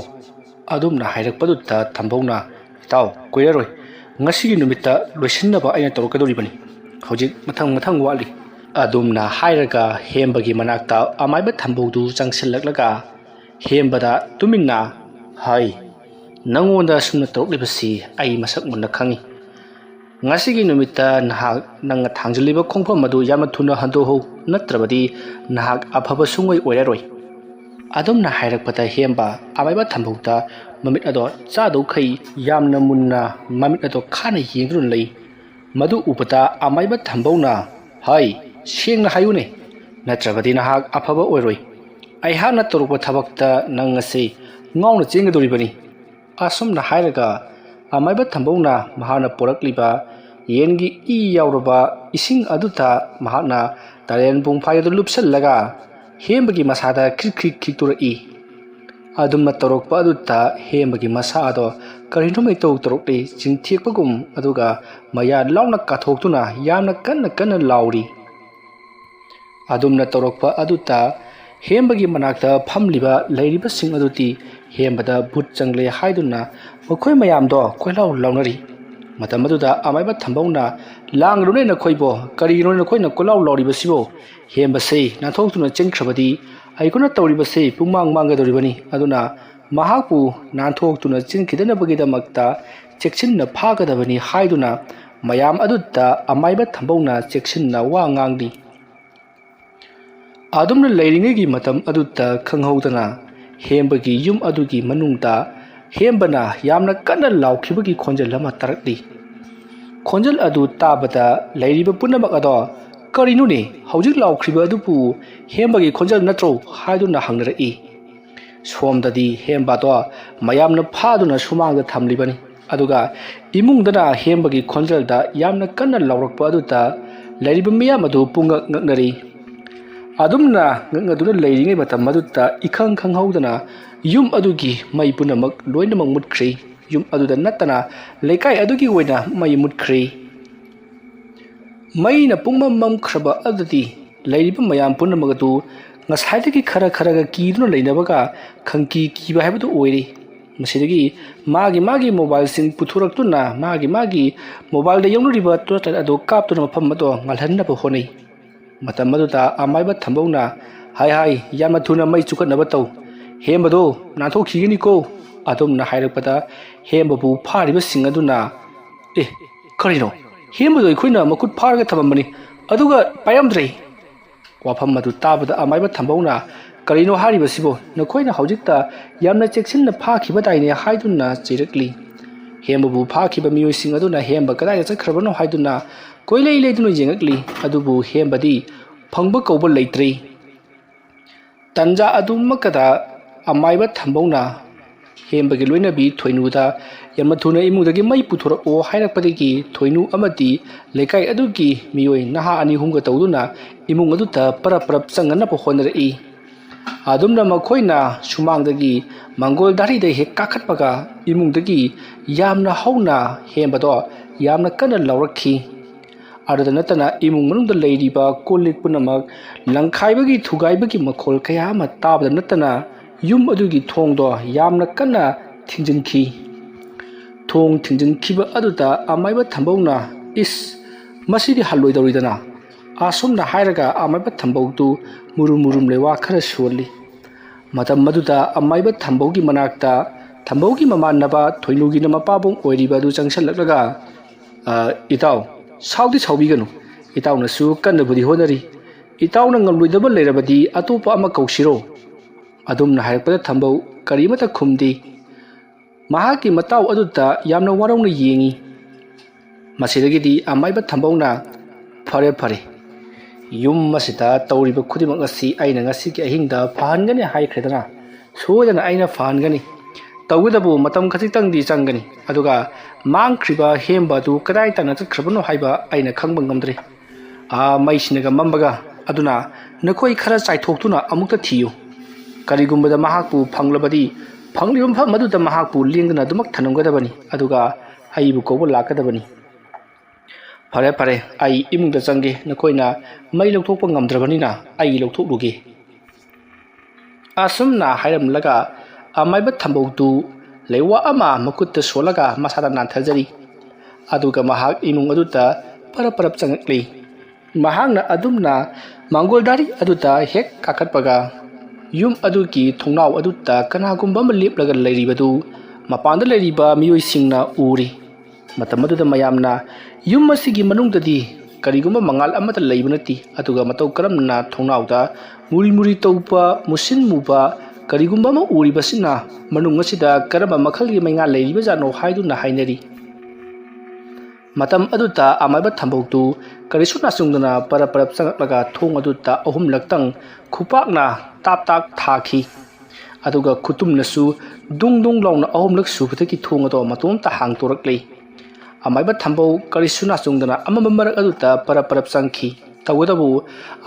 A: ꯑꯗꯨꯝꯅ ꯍꯥꯏꯔꯛꯄꯗꯨꯗ ꯊꯝꯕꯧꯅ ꯏꯇꯥꯎ ꯀꯨꯏꯔꯔꯣꯏ ꯉꯁꯤꯒꯤ ꯅꯨꯃꯤꯠꯇ ꯂꯣꯏꯁꯤꯟꯅꯕ ꯑꯩꯅ ꯇꯧꯔꯛꯀꯗꯧꯔꯤꯕꯅꯤ ꯍꯧꯖꯤꯛ ꯃꯊꯪ ꯋꯥꯠꯂꯤ ꯑꯗꯨꯝꯅ ꯍꯥꯏꯔꯒ ꯍꯦꯝꯕꯒꯤ ꯃꯅꯥꯛꯇ ꯑꯃꯥꯏꯕ ꯊꯝꯕꯧꯗꯨ ꯆꯪꯁꯤꯜꯂꯛꯂꯒ ꯍꯦꯝꯕꯗ ꯇꯨꯃꯤꯟꯅ ꯍꯥꯏ ꯅꯪꯉꯣꯟꯗ ꯁꯨꯝꯅ ꯇꯧꯔꯛꯂꯤꯕꯁꯤ ꯑꯩ ꯃꯁꯛ ꯃꯨꯟꯅ ꯈꯪꯏ ꯉꯁꯤꯒꯤ ꯅꯨꯃꯤꯠꯇ ꯅꯪꯅ ꯊꯥꯡꯖꯤꯜꯂꯤꯕ ꯈꯣꯡꯐꯝ ꯑꯗꯨ ꯌꯥꯝꯅ ꯊꯨꯅ ꯍꯟꯗꯣꯛꯍꯧ ꯅꯠꯇ꯭ꯔꯕꯗꯤ ꯅꯍꯥꯛ ꯑꯐꯕ ꯁꯨꯡꯑꯣꯏ ꯑꯣꯏꯔꯔꯣꯏ ꯑꯗꯨꯝꯅ ꯍꯥꯏꯔꯛꯄꯗ ꯍꯦꯝꯕ ꯑꯃꯥꯏꯕ ꯊꯝꯕꯧꯗ ꯃꯃꯤꯠ ꯑꯗꯣ ꯆꯥꯗꯧꯈꯩ ꯌꯥꯝꯅ ꯃꯨꯟꯅ ꯃꯃꯤꯠ ꯑꯗꯣ ꯈꯥꯅ ꯌꯦꯡꯗꯨꯅ ꯂꯩ ꯃꯗꯨ ꯎꯕꯗ ꯑꯃꯥꯏꯕ ꯊꯝꯕꯧꯅ ꯍꯥꯏ ꯁꯦꯡꯅ ꯍꯥꯏꯌꯨꯅꯦ ꯅꯠꯇ꯭ꯔꯕꯗꯤ ꯅꯍꯥꯛ ꯑꯐꯕ ꯑꯣꯏꯔꯣꯏ ꯑꯩꯍꯥꯛꯅ ꯇꯧꯔꯛꯄ ꯊꯕꯛꯇ ꯅꯪ ꯉꯁꯤ ꯉꯥꯎꯅ ꯆꯦꯟꯒꯗꯧꯔꯤꯕꯅꯤ ꯑꯁꯨꯝꯅ ꯍꯥꯏꯔꯒ ꯑꯃꯥꯏꯕ ꯊꯝꯕꯧꯅ ꯃꯍꯥꯛꯅ ꯄꯣꯔꯛꯂꯤꯕ ꯌꯦꯟꯒꯤ ꯏ ꯌꯥꯎꯔꯕ ꯏꯁꯤꯡ ꯑꯗꯨꯗ ꯃꯍꯥꯛꯅ ꯇꯔꯦꯟ ꯄꯨꯡꯐꯥꯏꯗꯨ ꯂꯨꯞꯁꯤꯜꯂꯒ ꯍꯦꯝꯕꯒꯤ ꯃꯁꯥꯗ ꯈꯤꯛꯇꯣꯔꯛꯏ ꯑꯗꯨꯝꯅ ꯇꯧꯔꯛꯄ ꯑꯗꯨꯗ ꯍꯦꯝꯕꯒꯤ ꯃꯁꯥ ꯑꯗꯣ ꯀꯔꯤꯅꯣ ꯏꯇꯧ ꯇꯧꯔꯛꯂꯤ ꯆꯤꯡꯊꯦꯛꯄꯒꯨꯝ ꯑꯗꯨꯒ ꯃꯌꯥ ꯂꯥꯎꯅ ꯀꯥꯊꯣꯛꯇꯨꯅ ꯌꯥꯝꯅ ꯀꯟꯅ ꯂꯥꯎꯔꯤ ꯑꯗꯨꯝꯅ ꯇꯧꯔꯛꯄ ꯑꯗꯨꯗ ꯍꯦꯝꯕꯒꯤ ꯃꯅꯥꯛꯇ ꯐꯝꯂꯤꯕ ꯂꯩꯔꯤꯕꯁꯤꯡ ꯑꯗꯨꯗꯤ ꯍꯦꯝꯕꯗ ꯚꯨꯠ ꯆꯪꯂꯦ ꯍꯥꯏꯗꯨꯅ ꯃꯈꯣꯏ ꯃꯌꯥꯝꯗꯣ ꯀꯣꯏꯂꯥꯎ ꯂꯥꯎꯅꯔꯤ ꯃꯇꯝ ꯑꯗꯨꯗ ꯑꯃꯥꯏꯕ ꯊꯝꯕꯧꯅ ꯂꯥꯡꯒꯅꯨꯅꯦ ꯅꯈꯣꯏꯕꯣ ꯀꯔꯤꯒꯤꯅꯣ ꯅꯈꯣꯏꯅ ꯀꯣꯏꯂꯥꯎ ꯂꯥꯎꯔꯤꯕꯁꯤꯕꯣ ꯍꯦꯝꯕꯁꯦ ꯅꯥꯟꯊꯣꯛꯇꯨꯅ ꯆꯦꯟꯈ꯭ꯔꯕꯗꯤ ꯑꯩꯈꯣꯏꯅ ꯇꯧꯔꯤꯕꯁꯦ ꯄꯨꯡꯃꯥꯡ ꯃꯥꯡꯒꯗꯧꯔꯤꯕꯅꯤ ꯑꯗꯨꯅ ꯃꯍꯥꯛꯄꯨ ꯅꯥꯟꯊꯣꯛꯇꯨꯅ ꯆꯦꯟꯈꯤꯗꯅꯕꯒꯤꯗꯃꯛꯇ ꯆꯦꯛꯁꯤꯟꯅ ꯐꯥꯒꯗꯕꯅꯤ ꯍꯥꯏꯗꯨꯅ ꯃꯌꯥꯝ ꯑꯗꯨꯗ ꯑꯃꯥꯏꯕ ꯊꯝꯕꯧꯅ ꯆꯦꯛꯁꯤꯟꯅ ꯋꯥ ꯉꯥꯡꯂꯤ ꯑꯗꯨꯝꯅ ꯂꯩꯔꯤꯉꯩꯒꯤ ꯃꯇꯝ ꯑꯗꯨꯗ ꯈꯪꯍꯧꯗꯅ ꯍꯦꯝꯕꯒꯤ ꯌꯨꯝ ꯑꯗꯨꯒꯤ ꯃꯅꯨꯡꯗ ꯍꯦꯝꯕꯅ ꯌꯥꯝꯅ ꯀꯟꯅ ಲಾꯎꯈꯤꯕꯒꯤ ꯈꯣꯟꯖꯦꯜ ꯑꯃ ꯇꯥꯔꯛꯂꯤ ꯈꯣꯟꯖꯦꯜ ꯑꯗꯨ ꯇꯥꯕꯗ ꯂꯩꯔꯤꯕ ꯄꯨꯝꯅꯃꯛ ꯑꯗꯣ ꯀꯔꯤꯅꯣꯅꯦ ꯍꯧꯖꯤꯛ ꯂꯥꯎꯈ꯭ꯔꯤꯕ ꯑꯗꯨꯕꯨ ꯍꯦꯝꯕꯒꯤ ꯈꯣꯟꯖꯦꯜ ꯅꯠꯇ꯭ꯔꯣ ꯍꯥꯏꯗꯨꯅ ꯍꯪꯅꯔꯛꯏ ꯁꯣꯝꯗꯗꯤ ꯍꯦꯝꯕꯗꯣ ꯃꯌꯥꯝꯅ ꯐꯥꯗꯨꯅ ꯁꯨꯃꯥꯡꯗ ꯊꯝꯂꯤꯕꯅꯤ ꯑꯗꯨꯒ ꯏꯃꯨꯡꯗꯅ ꯍꯦꯝꯕꯒꯤ ꯈꯣꯟꯖꯦꯜꯗ ꯌꯥꯝꯅ ꯀꯟꯅ ꯂꯥꯎꯔꯛꯄ ꯑꯗꯨꯗ ꯂꯩꯔꯤꯕ ꯃꯤꯌꯥꯝ ꯑꯗꯨ ꯄꯨꯡꯉꯛ ꯉꯛꯅꯔꯤ ꯑꯗꯨꯝꯅ ꯉꯛꯅꯗꯨꯅ ꯂꯩꯔꯤꯉꯩ ꯃꯇꯝ ꯑꯗꯨꯗ ꯏꯈꯪ ꯈꯪꯍꯧꯗꯅ ꯌꯨꯝ ꯑꯗꯨꯒꯤ ꯃꯩ ꯄꯨꯝꯅꯃꯛ ꯂꯣꯏꯅꯃꯛ ꯃꯨꯠꯈ꯭ꯔꯤ ꯌꯨꯝ ꯑꯗꯨꯗ ꯅꯠꯇꯅ ꯂꯩꯀꯥꯏ ꯑꯗꯨꯒꯤ ꯑꯣꯏꯅ ꯃꯩ ꯃꯨꯠꯈ꯭ꯔꯤ ꯃꯩꯅ ꯄꯨꯡꯃꯝ ꯃꯝꯈ꯭ꯔꯕ ꯑꯗꯨꯗꯤ ꯂꯩꯔꯤꯕ ꯃꯌꯥꯝ ꯄꯨꯝꯅꯃꯛ ꯑꯗꯨ ꯉꯁꯥꯏꯗꯒꯤ ꯈꯔꯒ ꯀꯤꯗꯨꯅ ꯂꯩꯅꯕꯒ ꯈꯪꯀꯤꯕ ꯍꯥꯏꯕꯗꯨ ꯑꯣꯏꯔꯤ ꯃꯁꯤꯗꯒꯤ ꯃꯥꯒꯤ ꯃꯣꯕꯥꯏꯜꯁꯤꯡ ꯄꯨꯊꯣꯔꯛꯇꯨꯅ ꯃꯥꯒꯤ ꯃꯣꯕꯥꯏꯜꯗ ꯌꯧꯅꯔꯤꯕ ꯇꯣꯔꯆ ꯑꯗꯨ ꯀꯥꯞꯇꯨꯅ ꯃꯐꯝ ꯑꯗꯨ ꯉꯥꯜꯍꯟꯅꯕ ꯍꯣꯠꯅꯩ ꯃꯇꯝ ꯑꯗꯨꯗ ꯑꯃꯥꯏꯕ ꯊꯝꯕꯧꯅ ꯍꯥꯏ ꯌꯥꯝꯅ ꯊꯨꯅ ꯃꯩ ꯆꯨꯈꯠꯅꯕ ꯇꯧ ꯍꯦꯝꯕꯗꯣ ꯅꯥꯟꯊꯣꯛꯈꯤꯒꯅꯤꯀꯣ ꯑꯗꯨꯝꯅ ꯍꯥꯏꯔꯛꯄꯗ ꯍꯦꯝꯕꯕꯨ ꯐꯥꯔꯤꯕꯁꯤꯡ ꯑꯗꯨꯅ ꯀꯔꯤꯅꯣ ꯍꯦꯝꯕꯗꯣ ꯑꯩꯈꯣꯏꯅ ꯃꯈꯨꯠ ꯐꯥꯔꯒ ꯊꯝꯃꯝꯕꯅꯤ ꯑꯗꯨꯒ ꯄꯥꯏꯔꯝꯗ꯭ꯔꯦ ꯋꯥꯐꯝ ꯑꯗꯨ ꯇꯥꯕꯗ ꯑꯃꯥꯏꯕ ꯊꯝꯕꯧꯅ ꯀꯔꯤꯅꯣ ꯍꯥꯏꯔꯤꯕꯁꯤꯕꯣ ꯅꯈꯣꯏꯅ ꯍꯧꯖꯤꯛꯇ ꯌꯥꯝꯅ ꯆꯦꯛꯁꯤꯟꯅ ꯐꯥꯈꯤꯕꯗꯥꯏꯅꯦ ꯍꯥꯏꯗꯨꯅ ꯆꯩꯔꯛꯂꯤ ꯍꯦꯝꯕꯕꯨ ꯐꯥꯈꯤꯕ ꯃꯤꯑꯣꯏꯁꯤꯡ ꯑꯗꯨꯅ ꯍꯦꯝꯕ ꯀꯗꯥꯏꯗ ꯆꯠꯈ꯭ꯔꯕꯅꯣ ꯍꯥꯏꯗꯨꯅ ꯀꯣꯏꯂꯩ ꯂꯩꯗꯨꯅ ꯌꯦꯡꯉꯛꯂꯤ ꯑꯗꯨꯕꯨ ꯍꯦꯝꯕꯗꯤ ꯐꯪꯕ ꯀꯧꯕ ꯂꯩꯇ꯭ꯔꯤ ꯇꯟꯖꯥ ꯑꯗꯨꯃꯛꯇꯗ ꯑꯃꯥꯏꯕ ꯊꯝꯕꯧꯅ ꯍꯦꯝꯕꯒꯤ ꯂꯣꯏꯅꯕꯤ ꯊꯣꯏꯅꯨꯗ ꯌꯥꯝꯅ ꯊꯨꯅ ꯏꯃꯨꯡꯗꯒꯤ ꯃꯩ ꯄꯨꯊꯣꯔꯛꯑꯣ ꯍꯥꯏꯔꯛꯄꯗꯒꯤ ꯊꯣꯏꯅꯨ ꯑꯃꯗꯤ ꯂꯩꯀꯥꯏ ꯑꯗꯨꯒꯤ ꯃꯤꯑꯣꯏ ꯅꯍꯥ ꯑꯅꯤ ꯑꯍꯨꯝꯒ ꯇꯧꯗꯨꯅ ꯏꯃꯨꯡ ꯑꯗꯨꯗ ꯄꯔꯞ ꯄꯔꯞ ꯆꯪꯅꯅꯕ ꯍꯣꯠꯅꯔꯛꯏ ꯑꯗꯨꯝꯅ ꯃꯈꯣꯏꯅ ꯁꯨꯃꯥꯡꯗꯒꯤ ꯃꯪꯒꯣꯜ ꯗꯥꯔꯤꯗ ꯍꯦꯛ ꯀꯥꯈꯠꯄꯒ ꯏꯃꯨꯡꯗꯒꯤ ꯌꯥꯝꯅ ꯍꯧꯅ ꯍꯦꯝꯕꯗꯣ ꯌꯥꯝꯅ ꯀꯟꯅ ꯂꯥꯎꯔꯛꯈꯤ ꯑꯗꯨꯗ ꯅꯠꯇꯅ ꯏꯃꯨꯡ ꯃꯅꯨꯡꯗ ꯂꯩꯔꯤꯕ ꯀꯣꯜꯂꯤꯛ ꯄꯨꯝꯅꯃꯛ ꯂꯪꯈꯥꯏꯕꯒꯤ ꯊꯨꯒꯥꯏꯕꯒꯤ ꯃꯈꯣꯜ ꯀꯌꯥ ꯑꯃ ꯇꯥꯕꯗ ꯅꯠꯇꯅ ꯌꯨꯝ ꯑꯗꯨꯒꯤ ꯊꯣꯡꯗꯣ ꯌꯥꯝꯅ ꯀꯟꯅ ꯊꯤꯡꯖꯤꯟꯈꯤ ꯊꯣꯡ ꯊꯤꯡꯖꯤꯟꯈꯤꯕ ꯑꯗꯨꯗ ꯑꯃꯥꯏꯕ ꯊꯝꯕꯧꯅ ꯏꯁ ꯃꯁꯤꯗꯤ ꯍꯜꯂꯣꯏꯗꯧꯔꯤꯗꯅ ꯑꯁꯨꯝꯅ ꯍꯥꯏꯔꯒ ꯑꯃꯥꯏꯕ ꯊꯝꯕꯧꯗꯨ ꯃꯨꯔꯨꯝ ꯃꯨꯔꯨꯝ ꯂꯩꯋꯥ ꯈꯔ ꯁꯣꯜꯂꯤ ꯃꯇꯝ ꯑꯗꯨꯗ ꯑꯃꯥꯏꯕ ꯊꯝꯕꯧꯒꯤ ꯃꯅꯥꯛꯇ ꯊꯝꯕꯧꯒꯤ ꯃꯃꯥꯟꯅꯕ ꯊꯣꯏꯅꯨꯒꯤꯅ ꯃꯄꯥꯕꯨꯡ ꯑꯣꯏꯔꯤꯕ ꯑꯗꯨ ꯆꯪꯁꯜꯂꯛꯂꯒ ꯏꯇꯥꯎ ꯁꯥꯎꯗꯤ ꯁꯥꯎꯕꯤꯒꯅꯨ ꯏꯇꯥꯎꯅꯁꯨ ꯀꯟꯅꯕꯨꯗꯤ ꯍꯣꯠꯅꯔꯤ ꯏꯇꯥꯎꯅ ꯉꯝꯂꯣꯏꯗꯕ ꯂꯩꯔꯕꯗꯤ ꯑꯇꯣꯞꯄ ꯑꯃ ꯀꯧꯁꯤꯔꯣ ꯑꯗꯨꯝꯅ ꯍꯥꯏꯔꯛꯄꯗ ꯊꯝꯕꯧ ꯀꯔꯤꯃꯠꯇ ꯈꯨꯝꯗꯦ ꯃꯍꯥꯛꯀꯤ ꯃꯇꯥꯎ ꯑꯗꯨꯗ ꯌꯥꯝꯅ ꯋꯥꯔꯧꯅ ꯌꯦꯡꯉꯤ ꯃꯁꯤꯗꯒꯤꯗꯤ ꯑꯃꯥꯏꯕ ꯊꯝꯕꯧꯅ ꯐꯔꯦ ꯐꯔꯦ ꯌꯨꯝ ꯑꯁꯤꯗ ꯇꯧꯔꯤꯕ ꯈꯨꯗꯤꯡꯃꯛ ꯑꯁꯤ ꯑꯩꯅ ꯉꯁꯤꯒꯤ ꯑꯍꯤꯡꯗ ꯐꯍꯟꯒꯅꯤ ꯍꯥꯏꯈ꯭ꯔꯦꯗꯅ ꯁꯣꯏꯗꯅ ꯑꯩꯅ ꯐꯍꯟꯒꯅꯤ ꯇꯧꯒꯗꯕꯨ ꯃꯇꯝ ꯈꯖꯤꯛꯇꯪꯗꯤ ꯆꯪꯒꯅꯤ ꯑꯗꯨꯒ ꯃꯥꯡꯈ꯭ꯔꯤꯕ ꯍꯦꯝꯕ ꯑꯗꯨ ꯀꯗꯥꯏ ꯇꯥꯟꯅ ꯆꯠꯈ꯭ꯔꯕꯅꯣ ꯍꯥꯏꯕ ꯑꯩꯅ ꯈꯪꯕ ꯉꯝꯗ꯭ꯔꯦ ꯃꯩꯁꯤꯅꯒ ꯃꯝꯕꯒ ꯑꯗꯨꯅ ꯅꯈꯣꯏ ꯈꯔ ꯆꯥꯏꯊꯣꯛꯇꯨꯅ ꯑꯃꯨꯛꯇ ꯊꯤꯌꯨ ꯀꯔꯤꯒꯨꯝꯕꯗ ꯃꯍꯥꯛꯄꯨ ꯐꯪꯂꯕꯗꯤ ꯐꯪꯂꯤꯕ ꯃꯐꯝ ꯑꯗꯨꯗ ꯃꯍꯥꯛꯄꯨ ꯂꯦꯡꯗꯅ ꯑꯗꯨꯃꯛ ꯊꯅꯝꯒꯗꯕꯅꯤ ꯑꯗꯨꯒ ꯑꯩꯕꯨ ꯀꯧꯕ ꯂꯥꯛꯀꯗꯕꯅꯤ ꯐꯔꯦ ꯐꯔꯦ ꯑꯩ ꯏꯃꯨꯡꯗ ꯆꯪꯒꯦ ꯅꯈꯣꯏꯅ ꯃꯩ ꯂꯧꯊꯣꯛꯄ ꯉꯝꯗ꯭ꯔꯕꯅꯤꯅ ꯑꯩ ꯂꯧꯊꯣꯛꯂꯨꯒꯦ ꯑꯁꯨꯝꯅ ꯍꯥꯏꯔꯝꯂꯒ ꯑꯃꯥꯏꯕ ꯊꯝꯕꯧꯗꯨ ꯂꯩꯋꯥ ꯑꯃ ꯃꯈꯨꯠꯇ ꯁꯣꯜꯂꯒ ꯃꯁꯥꯗ ꯅꯥꯟꯊꯖꯔꯤ ꯑꯗꯨꯒ ꯃꯍꯥꯛ ꯏꯃꯨꯡ ꯑꯗꯨꯗ ꯄꯔꯞ ꯄꯔꯞ ꯆꯪꯉꯛꯂꯤ ꯃꯍꯥꯛꯅ ꯑꯗꯨꯝꯅ ꯃꯥꯡꯒꯣꯜꯗꯥꯔꯤ ꯑꯗꯨꯗ ꯍꯦꯛ ꯀꯥꯈꯠꯄꯒ ꯌꯨꯝ ꯑꯗꯨꯒꯤ ꯊꯣꯡꯅꯥꯎ ꯑꯗꯨꯗ ꯀꯅꯥꯒꯨꯝꯕ ꯑꯃ ꯂꯦꯞꯂꯒ ꯂꯩꯔꯤꯕꯗꯨ ꯃꯄꯥꯟꯗ ꯂꯩꯔꯤꯕ ꯃꯤꯑꯣꯏꯁꯤꯡꯅ ꯎꯔꯤ ꯃꯇꯝ ꯑꯗꯨꯗ ꯃꯌꯥꯝꯅ ꯌꯨꯝ ꯑꯁꯤꯒꯤ ꯃꯅꯨꯡꯗꯗꯤ ꯀꯔꯤꯒꯨꯝꯕ ꯃꯉꯥꯜ ꯑꯃꯠꯇ ꯂꯩꯕ ꯅꯠꯇꯦ ꯑꯗꯨꯒ ꯃꯇꯧ ꯀꯔꯝꯅ ꯊꯣꯡꯅꯥꯎꯗ ꯃꯨꯔꯤ ꯃꯨꯔꯤ ꯇꯧꯕ ꯃꯨꯁꯤꯟ ꯃꯨꯕ ꯀꯔꯤꯒꯨꯝꯕ ꯑꯃ ꯎꯔꯤꯕꯁꯤꯅ ꯃꯅꯨꯡ ꯑꯁꯤꯗ ꯀꯔꯝꯕ ꯃꯈꯜꯒꯤ ꯃꯩꯉꯥꯜ ꯂꯩꯔꯤꯕꯖꯥꯠꯅꯣ ꯍꯥꯏꯗꯨꯅ ꯍꯥꯏꯅꯔꯤ ꯃꯇꯝ ꯑꯗꯨꯗ ꯑꯃꯥꯏꯕ ꯊꯝꯕꯧꯗꯨ ꯀꯔꯤꯁꯨ ꯅꯥꯆꯨꯡꯗꯅ ꯄꯔꯞ ꯄꯔꯞ ꯆꯪꯉꯛꯂꯒ ꯊꯣꯡ ꯑꯗꯨꯗ ꯑꯍꯨꯝꯂꯛꯇꯪ ꯈꯨꯄꯥꯛꯅ ꯇꯥꯞ ꯇꯥꯞ ꯊꯥꯈꯤ ꯑꯗꯨꯒ ꯈꯨꯇꯨꯝꯅꯁꯨ ꯗꯨꯡ ꯗꯨꯡ ꯂꯥꯎꯅ ꯑꯍꯨꯝꯂꯛ ꯁꯨꯕꯗꯒꯤ ꯊꯣꯡ ꯑꯗꯣ ꯃꯇꯣꯝꯇ ꯍꯥꯡꯇꯣꯔꯛꯂꯤ ꯑꯃꯥꯏꯕ ꯊꯝꯕꯧ ꯀꯔꯤꯁꯨ ꯅꯥꯆꯨꯡꯗꯅ ꯑꯃꯝꯕ ꯃꯔꯛ ꯑꯗꯨꯗ ꯄꯔꯞ ꯄꯔꯞ ꯆꯪꯈꯤ ꯇꯧꯕꯇꯕꯨ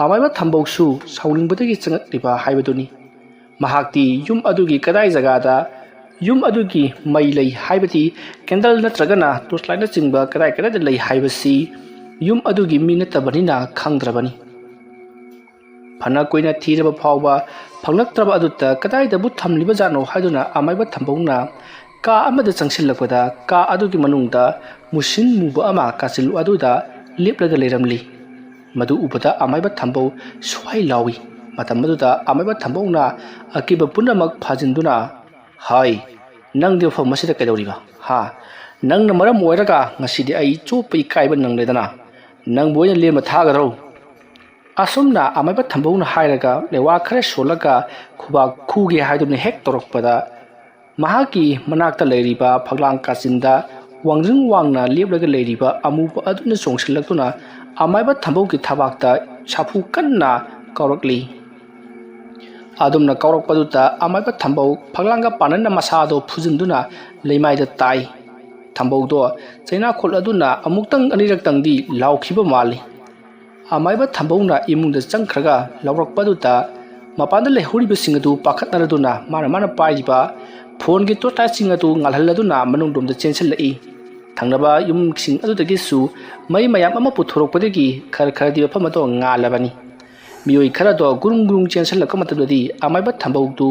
A: ꯑꯃꯥꯏꯕ ꯊꯝꯕꯧꯁꯨ ꯁꯥꯎꯅꯤꯡꯕꯗꯒꯤ ꯆꯪꯉꯛꯂꯤꯕ ꯍꯥꯏꯕꯗꯨꯅꯤ ꯃꯍꯥꯛꯇꯤ ꯌꯨꯝ ꯑꯗꯨꯒꯤ ꯀꯗꯥꯏ ꯖꯒꯥꯗ ꯌꯨꯝ ꯑꯗꯨꯒꯤ ꯃꯩ ꯂꯩ ꯍꯥꯏꯕꯗꯤ ꯀꯦꯟꯗꯜ ꯅꯠꯇ꯭ꯔꯒꯅ ꯇꯣꯔꯆꯂꯥꯏꯠꯅꯆꯤꯡꯕ ꯀꯗꯥꯏꯗ ꯂꯩ ꯍꯥꯏꯕꯁꯤ ꯌꯨꯝ ꯑꯗꯨꯒꯤ ꯃꯤ ꯅꯠꯇꯕꯅꯤꯅ ꯈꯪꯗ꯭ꯔꯕꯅꯤ ꯐꯅ ꯀꯨꯏꯅ ꯊꯤꯔꯕ ꯐꯥꯎꯕ ꯐꯪꯂꯛꯇ꯭ꯔꯕ ꯑꯗꯨꯗ ꯀꯗꯥꯏꯗꯕꯨ ꯊꯝꯂꯤꯕꯖꯥꯠꯅꯣ ꯍꯥꯏꯗꯨꯅ ꯑꯃꯥꯏꯕ ꯊꯝꯕꯧꯅ ꯀꯥ ꯑꯃꯗ ꯆꯪꯁꯤꯜꯂꯛꯄꯗ ꯀꯥ ꯑꯗꯨꯒꯤ ꯃꯅꯨꯡꯗ ꯃꯨꯁꯤꯟ ꯃꯨꯕ ꯑꯃ ꯀꯥꯆꯤꯜ ꯑꯗꯨꯗ ꯂꯦꯞꯂꯒ ꯂꯩꯔꯝꯂꯤ ꯃꯗꯨ ꯎꯕꯗ ꯑꯃꯥꯏꯕ ꯊꯝꯕꯧ ꯁ꯭ꯋꯥꯏ ꯂꯥꯎꯏ ꯃꯇꯝ ꯑꯗꯨꯗ ꯑꯃꯥꯏꯕ ꯊꯝꯕꯧꯅ ꯑꯀꯤꯕ ꯄꯨꯝꯅꯃꯛ ꯐꯥꯖꯤꯟꯗꯨꯅ ꯍꯥꯏ ꯅꯪꯗꯤ ꯃꯐꯝ ꯑꯁꯤꯗ ꯀꯩꯗꯧꯔꯤꯕ ꯅꯪꯅ ꯃꯔꯝ ꯑꯣꯏꯔꯒ ꯉꯁꯤꯗꯤ ꯑꯩ ꯆꯣꯞꯄ ꯏꯀꯥꯏꯕ ꯅꯪꯂꯦꯗꯅ ꯅꯪꯕꯨ ꯑꯣꯏꯅ ꯂꯦꯝꯕ ꯊꯥꯒꯗ꯭ꯔꯣ ꯑꯁꯨꯝꯅ ꯑꯃꯥꯏꯕ ꯊꯝꯕꯧꯅ ꯍꯥꯏꯔꯒ ꯂꯩꯋꯥ ꯈꯔ ꯁꯣꯜꯂꯒ ꯈꯨꯕꯥꯛ ꯈꯨꯒꯦ ꯍꯥꯏꯗꯨꯅ ꯍꯦꯛ ꯇꯧꯔꯛꯄꯗ ꯃꯍꯥꯛꯀꯤ ꯃꯅꯥꯛꯇ ꯂꯩꯔꯤꯕ ꯐꯛꯂꯥꯡ ꯀꯥꯆꯤꯟꯗ ꯋꯥꯡꯖꯤꯡ ꯋꯥꯡꯅ ꯂꯦꯞꯂꯒ ꯂꯩꯔꯤꯕ ꯑꯃꯨꯕ ꯑꯗꯨꯅ ꯆꯣꯡꯁꯤꯜꯂꯛꯇꯨꯅ ꯑꯃꯥꯏꯕ ꯊꯝꯕꯧꯒꯤ ꯊꯕꯥꯛꯇ ꯁꯥꯐꯨ ꯀꯟꯅ ꯀꯥꯎꯔꯛꯂꯤ ꯑꯗꯨꯝꯅ ꯀꯥꯎꯔꯛꯄꯗꯨꯗ ꯑꯃꯥꯏꯕ ꯊꯝꯕꯧ ꯐꯛꯂꯥꯡꯒ ꯄꯥꯟꯅꯅ ꯃꯁꯥꯗꯣ ꯐꯨꯖꯤꯟꯗꯨꯅ ꯂꯩꯃꯥꯏꯗ ꯇꯥꯏ ꯊꯝꯕꯧꯗꯣ ꯆꯩꯅꯥꯈꯣꯠ ꯑꯗꯨꯅ ꯑꯃꯨꯛꯇꯪ ꯑꯅꯤꯔꯛꯇꯪꯗꯤ ꯂꯥꯎꯈꯤꯕ ꯃꯥꯜꯂꯤ ꯑꯃꯥꯏꯕ ꯊꯝꯕꯧꯅ ꯏꯃꯨꯡꯗ ꯆꯪꯈ꯭ꯔꯒ ꯂꯥꯎꯔꯛꯄꯗꯨꯗ ꯃꯄꯥꯟꯗ ꯂꯩꯍꯧꯔꯤꯕꯁꯤꯡ ꯑꯗꯨ ꯄꯥꯈꯠꯅꯔꯗꯨꯅ ꯃꯥꯅ ꯄꯥꯏꯔꯤꯕ ꯐꯣꯟꯒꯤ ꯇꯣꯔꯆꯂꯥꯏꯠꯁꯤꯡ ꯑꯗꯨ ꯉꯥꯜꯍꯜꯂꯗꯨꯅ ꯃꯅꯨꯡꯂꯣꯝꯗ ꯆꯦꯟꯁꯤꯜꯂꯛꯏ ꯊꯪꯅꯕ ꯌꯨꯝꯁꯤꯡ ꯑꯗꯨꯗꯒꯤꯁꯨ ꯃꯩ ꯃꯌꯥꯝ ꯑꯃ ꯄꯨꯊꯣꯔꯛꯄꯗꯒꯤ ꯈꯔꯗꯤ ꯃꯐꯝ ꯑꯗꯣ ꯉꯥꯜꯂꯕꯅꯤ ꯃꯤꯑꯣꯏ ꯈꯔꯗꯣ ꯒꯨꯔꯨꯡ ꯒꯨꯔꯨꯡ ꯆꯦꯟꯁꯤꯜꯂꯛꯄ ꯃꯇꯝꯗꯗꯤ ꯑꯃꯥꯏꯕ ꯊꯝꯕꯧꯗꯨ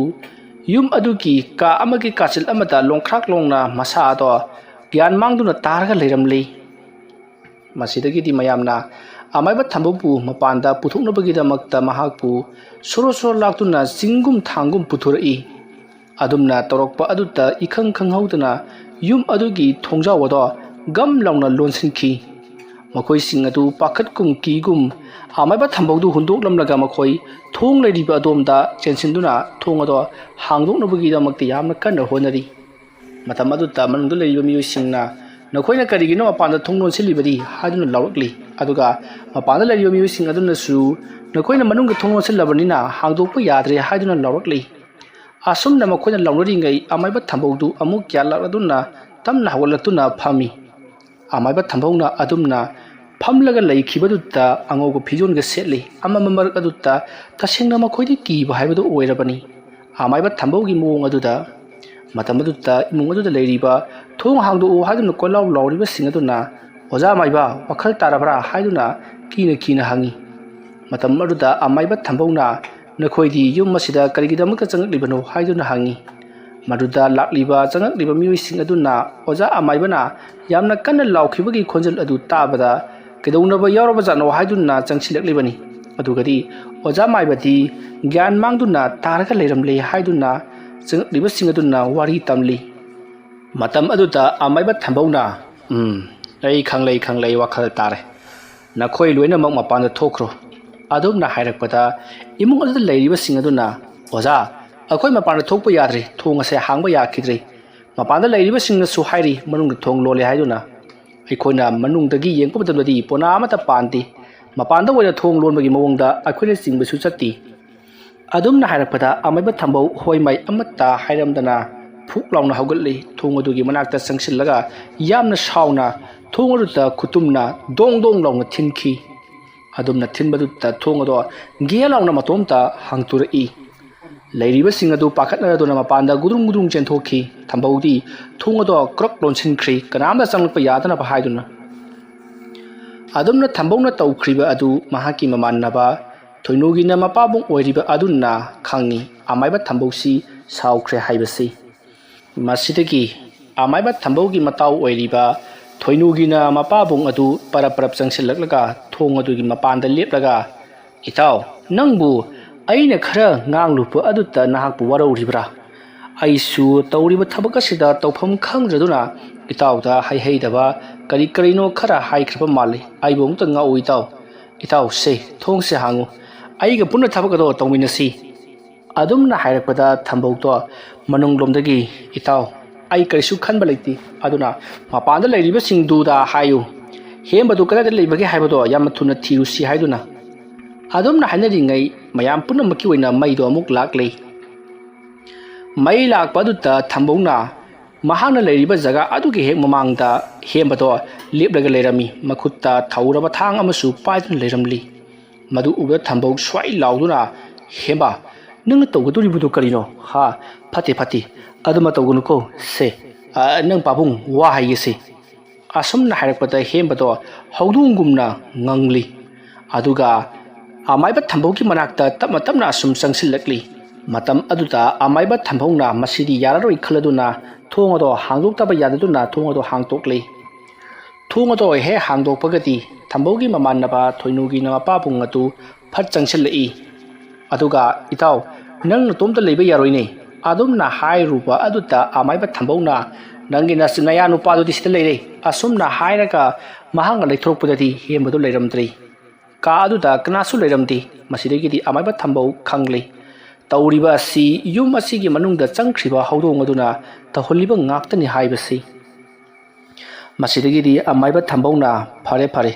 A: ꯌꯨꯝ ꯑꯗꯨꯒꯤ ꯀꯥ ꯑꯃꯒꯤ ꯀꯥꯆꯤꯜ ꯑꯃꯗ ꯂꯣꯡꯈ꯭ꯔꯥꯛ ꯂꯣꯡꯅ ꯃꯁꯥ ꯑꯗꯣ ꯒ꯭ꯌꯥꯟ ꯃꯥꯡꯗꯨꯅ ꯇꯥꯔꯒ ꯂꯩꯔꯝꯂꯤ ꯃꯁꯤꯗꯒꯤꯗꯤ ꯃꯌꯥꯝꯅ ꯑꯃꯥꯏꯕ ꯊꯝꯕꯧꯕꯨ ꯃꯄꯥꯟꯗ ꯄꯨꯊꯣꯛꯅꯕꯒꯤꯗꯃꯛꯇ ꯃꯍꯥꯛꯄꯨ ꯁꯣꯔꯣ ꯁꯣꯔꯣ ꯂꯥꯛꯇꯨꯅ ꯆꯤꯡꯒꯨꯝ ꯊꯥꯡꯒꯨꯝ ꯄꯨꯊꯣꯔꯛꯏ ꯑꯗꯨꯝꯅ ꯇꯧꯔꯛꯄ ꯑꯗꯨꯗ ꯏꯈꯪ ꯈꯪꯍꯧꯗꯅ ꯌꯨꯝ ꯑꯗꯨꯒꯤ ꯊꯣꯡꯖꯥꯎ ꯑꯗꯣ ꯒꯝ ꯂꯥꯎꯅ ꯂꯣꯟꯁꯤꯟꯈꯤ ꯃꯈꯣꯏꯁꯤꯡ ꯑꯗꯨ ꯄꯥꯈꯠꯀꯨꯝ ꯀꯤꯒꯨꯝ ꯑꯃꯥꯏꯕ ꯊꯝꯕꯧꯗꯨ ꯍꯨꯟꯗꯣꯛꯂꯝꯂꯒ ꯃꯈꯣꯏ ꯊꯣꯡ ꯂꯩꯔꯤꯕ ꯑꯗꯣꯝꯗ ꯆꯦꯟꯁꯤꯟꯗꯨꯅ ꯊꯣꯡ ꯑꯗꯨ ꯍꯥꯡꯗꯣꯛꯅꯕꯒꯤꯗꯃꯛꯇ ꯌꯥꯝꯅ ꯀꯟꯅ ꯍꯣꯠꯅꯔꯤ ꯃꯇꯝ ꯑꯗꯨꯗ ꯃꯅꯨꯡꯗ ꯂꯩꯔꯤꯕ ꯃꯤꯑꯣꯏꯁꯤꯡꯅ ꯅꯈꯣꯏꯅ ꯀꯔꯤꯒꯤꯅꯣ ꯃꯄꯥꯟꯗ ꯊꯣꯡ ꯂꯣꯟꯁꯤꯜꯂꯤꯕꯗꯤ ꯍꯥꯏꯗꯨꯅ ꯂꯥꯎꯔꯛꯂꯤ ꯑꯗꯨꯒ ꯃꯄꯥꯟꯗ ꯂꯩꯔꯤꯕ ꯃꯤꯑꯣꯏꯁꯤꯡ ꯑꯗꯨꯅꯁꯨ ꯅꯈꯣꯏꯅ ꯃꯅꯨꯡꯗ ꯊꯣꯡ ꯂꯣꯟꯁꯤꯜꯂꯕꯅꯤꯅ ꯍꯥꯡꯗꯣꯛꯄ ꯌꯥꯗ꯭ꯔꯦ ꯍꯥꯏꯗꯨꯅ ꯂꯥꯎꯔꯛꯂꯤ ꯑꯁꯨꯝꯅ ꯃꯈꯣꯏꯅ ꯂꯥꯎꯅꯔꯤꯉꯩ ꯑꯃꯥꯏꯕ ꯊꯝꯕꯧꯗꯨ ꯑꯃꯨꯛ ꯒ꯭ꯌꯥꯟ ꯇꯞꯅ ꯍꯧꯒꯠꯂꯛꯇꯨꯅ ꯐꯝꯃꯤ ꯑꯃꯥꯏꯕ ꯊꯝꯕꯧꯅ ꯑꯗꯨꯝꯅ ꯐꯝꯂꯒ ꯂꯩꯈꯤꯕꯗꯨꯗ ꯑꯉꯧꯕ ꯐꯤꯖꯣꯜꯒ ꯁꯦꯠꯂꯤ ꯑꯃꯝꯕ ꯃꯔꯛ ꯑꯗꯨꯗ ꯇꯁꯦꯡꯅ ꯃꯈꯣꯏꯗꯤ ꯀꯤꯕ ꯍꯥꯏꯕꯗꯨ ꯑꯣꯏꯔꯕꯅꯤ ꯑꯃꯥꯏꯕ ꯊꯝꯕꯧꯒꯤ ꯃꯑꯣꯡ ꯑꯗꯨꯗ ꯃꯇꯝ ꯑꯗꯨꯗ ꯏꯃꯨꯡ ꯑꯗꯨꯗ ꯂꯩꯔꯤꯕ ꯊꯣꯡ ꯍꯥꯡꯗꯣꯛꯎ ꯍꯥꯏꯗꯨꯅ ꯀꯣꯏꯂꯥꯎ ꯂꯥꯎꯔꯤꯕꯁꯤꯡ ꯑꯗꯨꯅ ꯑꯣꯖꯥ ꯃꯥꯏꯕ ꯋꯥꯈꯜ ꯇꯥꯔꯕ꯭ꯔꯥ ꯍꯥꯏꯗꯨꯅ ꯀꯤꯅ ꯍꯪꯉꯤ ꯃꯇꯝ ꯑꯗꯨꯗ ꯑꯃꯥꯏꯕ ꯊꯝꯕꯧꯅ ꯅꯈꯣꯏꯗꯤ ꯌꯨꯝ ꯑꯁꯤꯗ ꯀꯔꯤꯒꯤꯗꯃꯛꯇ ꯆꯪꯂꯛꯂꯤꯕꯅꯣ ꯍꯥꯏꯗꯨꯅ ꯍꯪꯉꯤ ꯃꯗꯨꯗ ꯆꯪꯂꯛꯂꯤꯕ ꯃꯤꯑꯣꯏꯁꯤꯡ ꯑꯗꯨꯅ ꯑꯣꯖꯥ ꯑꯃꯥꯏꯕꯅ ꯌꯥꯝꯅ ꯀꯟꯅ ꯂꯥꯎꯈꯤꯕꯒꯤ ꯈꯣꯟꯖꯦꯜ ꯑꯗꯨ ꯇꯥꯕꯗ ꯀꯩꯗꯧꯅꯕ ꯌꯥꯎꯔꯕꯖꯥꯠꯅꯣ ꯍꯥꯏꯗꯨꯅ ꯆꯪꯁꯤꯜꯂꯛꯂꯤꯕꯅꯤ ꯑꯗꯨꯒꯗꯤ ꯑꯣꯖꯥ ꯃꯥꯏꯕꯗꯤ ꯒ꯭ꯌꯥꯟ ꯃꯥꯡꯗꯨꯅ ꯇꯥꯔꯒ ꯂꯩꯔꯝꯂꯦ ꯍꯥꯏꯗꯨꯅ ꯆꯪꯂꯛꯂꯤꯕꯁꯤꯡ ꯑꯗꯨꯅ ꯋꯥꯔꯤ ꯇꯝꯂꯤ ꯃꯇꯝ ꯑꯗꯨꯗ ꯑꯃꯥꯏꯕ ꯊꯝꯕꯧꯅ ꯑꯩ ꯈꯪꯂꯩ ꯋꯥꯈꯜ ꯇꯥꯔꯦ ꯅꯈꯣꯏ ꯂꯣꯏꯅꯃꯛ ꯃꯄꯥꯟꯗ ꯊꯣꯛꯈ꯭ꯔꯣ ꯑꯗꯨꯝꯅ ꯍꯥꯏꯔꯛꯄꯗ ꯏꯃꯨꯡ ꯑꯗꯨꯗ ꯂꯩꯔꯤꯕꯁꯤꯡ ꯑꯗꯨꯅ ꯑꯣꯖꯥ ꯑꯩꯈꯣꯏ ꯃꯄꯥꯟꯗ ꯊꯣꯛꯄ ꯌꯥꯗ꯭ꯔꯤ ꯊꯣꯡ ꯑꯁꯦ ꯍꯥꯡꯕ ꯌꯥꯈꯤꯗ꯭ꯔꯤ ꯃꯄꯥꯟꯗ ꯂꯩꯔꯤꯕꯁꯤꯡꯅꯁꯨ ꯍꯥꯏꯔꯤ ꯃꯅꯨꯡꯗ ꯊꯣꯡ ꯂꯣꯜꯂꯦ ꯍꯥꯏꯗꯨꯅ ꯑꯩꯈꯣꯏꯅ ꯃꯅꯨꯡꯗꯒꯤ ꯌꯦꯡꯕ ꯃꯇꯝꯗꯗꯤ ꯄꯣꯅꯥ ꯑꯃꯠꯇ ꯄꯥꯟꯗꯦ ꯃꯄꯥꯟꯗ ꯑꯣꯏꯅ ꯊꯣꯡ ꯂꯣꯟꯕꯒꯤ ꯃꯑꯣꯡꯗ ꯑꯩꯈꯣꯏꯅ ꯆꯤꯡꯕꯁꯨ ꯆꯠꯇꯦ ꯑꯗꯨꯝꯅ ꯍꯥꯏꯔꯛꯄꯗ ꯑꯃꯥꯏꯕ ꯊꯝꯕꯧ ꯍꯣꯏ ꯃꯥꯏ ꯑꯃꯠꯇ ꯍꯥꯏꯔꯝꯗꯅ ꯐꯨꯛ ꯂꯥꯎꯅ ꯍꯧꯒꯠꯂꯤ ꯊꯣꯡ ꯑꯗꯨꯒꯤ ꯃꯅꯥꯛꯇ ꯆꯪꯁꯤꯜꯂꯒ ꯌꯥꯝꯅ ꯁꯥꯎꯅ ꯊꯣꯡ ꯑꯗꯨꯗ ꯈꯨꯇꯨꯝꯅ ꯗꯣꯡ ꯂꯥꯎꯅ ꯊꯤꯟꯈꯤ ꯑꯗꯨꯝꯅ ꯊꯤꯟꯕꯗꯨꯗ ꯊꯣꯡ ꯑꯗꯨ ꯒꯦ ꯂꯥꯎꯅ ꯃꯇꯣꯝꯇ ꯍꯥꯡꯇꯣꯔꯛꯏ ꯂꯩꯔꯤꯕꯁꯤꯡ ꯑꯗꯨ ꯄꯥꯈꯠꯅꯗꯨꯅ ꯃꯄꯥꯟꯗ ꯒꯨꯗꯨꯡ ꯆꯦꯟꯊꯣꯛꯈꯤ ꯊꯝꯕꯧꯗꯤ ꯊꯣꯡ ꯑꯗꯨ ꯀ꯭ꯔꯛ ꯂꯣꯟꯁꯤꯟꯈ꯭ꯔꯤ ꯀꯅꯥꯝꯇ ꯆꯪꯂꯛꯄ ꯌꯥꯗꯅꯕ ꯍꯥꯏꯗꯨꯅ ꯑꯗꯨꯝꯅ ꯊꯝꯕꯧꯅ ꯇꯧꯈ꯭ꯔꯤꯕ ꯑꯗꯨ ꯃꯍꯥꯛꯀꯤ ꯃꯃꯥꯟꯅꯕ ꯊꯣꯏꯅꯨꯒꯤꯅ ꯃꯄꯥꯕꯨꯡ ꯑꯣꯏꯔꯤꯕ ꯑꯗꯨꯅ ꯈꯪꯉꯤ ꯑꯃꯥꯏꯕ ꯊꯝꯕꯧꯁꯤ ꯁꯥꯎꯈ꯭ꯔꯦ ꯍꯥꯏꯕꯁꯤ ꯃꯁꯤꯗꯒꯤ ꯑꯃꯥꯏꯕ ꯊꯝꯕꯧꯒꯤ ꯃꯇꯥꯎ ꯑꯣꯏꯔꯤꯕ ꯊꯣꯏꯅꯨꯒꯤꯅ ꯃꯄꯥꯕꯨꯡ ꯑꯗꯨ ꯄꯔꯞ ꯆꯪꯁꯤꯜꯂꯛꯂꯒ ꯊꯣꯡ ꯑꯗꯨꯒꯤ ꯃꯄꯥꯟꯗ ꯂꯦꯞꯂꯒ ꯏꯇꯥꯎ ꯅꯪꯕꯨ ꯑꯩꯅ ꯈꯔ ꯉꯥꯡꯂꯨꯕ ꯑꯗꯨꯗ ꯅꯍꯥꯛꯄꯨ ꯋꯥꯔꯧꯔꯤꯕ꯭ꯔꯥ ꯑꯩꯁꯨ ꯇꯧꯔꯤꯕ ꯊꯕꯛ ꯑꯁꯤꯗ ꯇꯧꯐꯝ ꯈꯪꯗ꯭ꯔꯗꯨꯅ ꯏꯇꯥꯎꯗ ꯍꯩꯍꯩꯗꯕ ꯀꯔꯤꯅꯣ ꯈꯔ ꯍꯥꯏꯈ꯭ꯔꯕ ꯃꯥꯜꯂꯤ ꯑꯩꯕꯨ ꯑꯃꯨꯛꯇ ꯉꯥꯛꯎ ꯏꯇꯥꯎꯁꯦ ꯊꯣꯡꯁꯦ ꯍꯥꯡꯉꯨ ꯑꯩꯒ ꯄꯨꯟꯅ ꯊꯕꯛ ꯑꯗꯣ ꯇꯧꯃꯤꯟꯅꯁꯤ ꯑꯗꯨꯝꯅ ꯍꯥꯏꯔꯛꯄꯗ ꯊꯝꯕꯧꯗꯣ ꯃꯅꯨꯡꯂꯣꯝꯗꯒꯤ ꯏꯇꯥꯎ ꯑꯩ ꯀꯔꯤꯁꯨ ꯈꯟꯕ ꯂꯩꯇꯦ ꯑꯗꯨꯅ ꯃꯄꯥꯟꯗ ꯂꯩꯔꯤꯕꯁꯤꯡꯗꯨꯗ ꯍꯥꯏꯌꯨ ꯍꯦꯝꯕꯗꯨ ꯀꯗꯥꯏꯗ ꯂꯩꯕꯒꯦ ꯍꯥꯏꯕꯗꯣ ꯌꯥꯝꯅ ꯊꯨꯅ ꯊꯤꯔꯨꯁꯤ ꯍꯥꯏꯗꯨꯅ ꯑꯗꯨꯝꯅ ꯍꯥꯏꯅꯔꯤꯉꯩ ꯃꯌꯥꯝ ꯄꯨꯝꯅꯃꯛꯀꯤ ꯑꯣꯏꯅ ꯃꯩꯗꯣ ꯑꯃꯨꯛ ꯂꯥꯛꯂꯤ ꯃꯩ ꯂꯥꯛꯄ ꯑꯗꯨꯗ ꯊꯝꯕꯧꯅ ꯃꯍꯥꯛꯅ ꯂꯩꯔꯤꯕ ꯖꯒꯥ ꯑꯗꯨꯒꯤ ꯍꯦꯛ ꯃꯃꯥꯡꯗ ꯍꯦꯝꯕꯗꯣ ꯂꯦꯞꯂꯒ ꯂꯩꯔꯝꯃꯤ ꯃꯈꯨꯠꯇ ꯊꯧꯔꯕ ꯊꯥꯡ ꯑꯃꯁꯨ ꯄꯥꯏꯗꯨꯅ ꯂꯩꯔꯝꯂꯤ ꯃꯗꯨ ꯎꯕꯗ ꯊꯝꯕꯧ ꯁ꯭ꯋꯥꯏ ꯂꯥꯎꯗꯨꯅ ꯍꯦꯝꯕ ꯅꯪꯅ ꯇꯧꯒꯗꯧꯔꯤꯕꯗꯨ ꯀꯔꯤꯅꯣ ꯐꯠꯇꯦ ꯑꯗꯨꯃ ꯇꯧꯒꯅꯨꯀꯣ ꯁꯦ ꯅꯪ ꯄꯥꯕꯨꯡ ꯋꯥ ꯍꯥꯏꯒꯦꯁꯦ ꯑꯁꯨꯝꯅ ꯍꯥꯏꯔꯛꯄꯗ ꯍꯦꯝꯕꯗꯣ ꯍꯧꯗꯣꯡꯒꯨꯝꯅ ꯉꯪꯂꯤ ꯑꯗꯨꯒ ꯑꯃꯥꯏꯕ ꯊꯝꯕꯧꯒꯤ ꯃꯅꯥꯛꯇ ꯇꯞꯅ ꯑꯁꯨꯝ ꯆꯪꯁꯤꯜꯂꯛꯂꯤ ꯃꯇꯝ ꯑꯗꯨꯗ ꯑꯃꯥꯏꯕ ꯊꯝꯕꯧꯅ ꯃꯁꯤꯗꯤ ꯌꯥꯔꯔꯣꯏ ꯈꯜꯂꯗꯨꯅ ꯊꯣꯡ ꯑꯗꯣ ꯍꯥꯡꯗꯣꯛꯇꯕ ꯌꯥꯗꯗꯨꯅ ꯊꯣꯡ ꯑꯗꯣ ꯍꯥꯡꯇꯣꯛꯂꯤ ꯊꯣꯡ ꯑꯗꯣ ꯍꯦꯛ ꯍꯥꯡꯗꯣꯛꯄꯒꯗꯤ ꯊꯝꯕꯧꯒꯤ ꯃꯃꯥꯟꯅꯕ ꯊꯣꯏꯅꯨꯒꯤꯅ ꯃꯄꯥꯕꯨꯡ ꯑꯗꯨ ꯐꯠ ꯆꯪꯁꯤꯜꯂꯛꯏ ꯑꯗꯨꯒ ꯏꯇꯥꯎ ꯅꯪ ꯅꯇꯣꯝꯇ ꯂꯩꯕ ꯌꯥꯔꯣꯏꯅꯦ ꯑꯗꯨꯝꯅ ꯍꯥꯏꯔꯨꯕ ꯑꯗꯨꯗ ꯑꯃꯥꯏꯕ ꯊꯝꯕꯧꯅ ꯅꯪꯒꯤ ꯅꯌꯥ ꯅꯨꯄꯥꯗꯨꯗꯤ ꯁꯤꯗ ꯂꯩꯔꯦ ꯑꯁꯨꯝꯅ ꯍꯥꯏꯔꯒ ꯃꯍꯥꯛꯅ ꯂꯩꯊꯣꯔꯛꯄꯗꯗꯤ ꯍꯦꯝꯕꯗꯨ ꯂꯩꯔꯝꯗ꯭ꯔꯤ ꯀꯥ ꯑꯗꯨꯗ ꯀꯅꯥꯁꯨ ꯂꯩꯔꯝꯗꯦ ꯃꯁꯤꯗꯒꯤꯗꯤ ꯑꯃꯥꯏꯕ ꯊꯝꯕꯧ ꯈꯪꯂꯤ ꯇꯧꯔꯤꯕ ꯑꯁꯤ ꯌꯨꯝ ꯑꯁꯤꯒꯤ ꯃꯅꯨꯡꯗ ꯆꯪꯈ꯭ꯔꯤꯕ ꯍꯧꯗꯣꯡ ꯑꯗꯨꯅ ꯇꯧꯍꯜꯂꯤꯕ ꯉꯥꯛꯇꯅꯤ ꯍꯥꯏꯕꯁꯤ ꯃꯁꯤꯗꯒꯤꯗꯤ ꯑꯃꯥꯏꯕ ꯊꯝꯕꯧꯅ ꯐꯔꯦ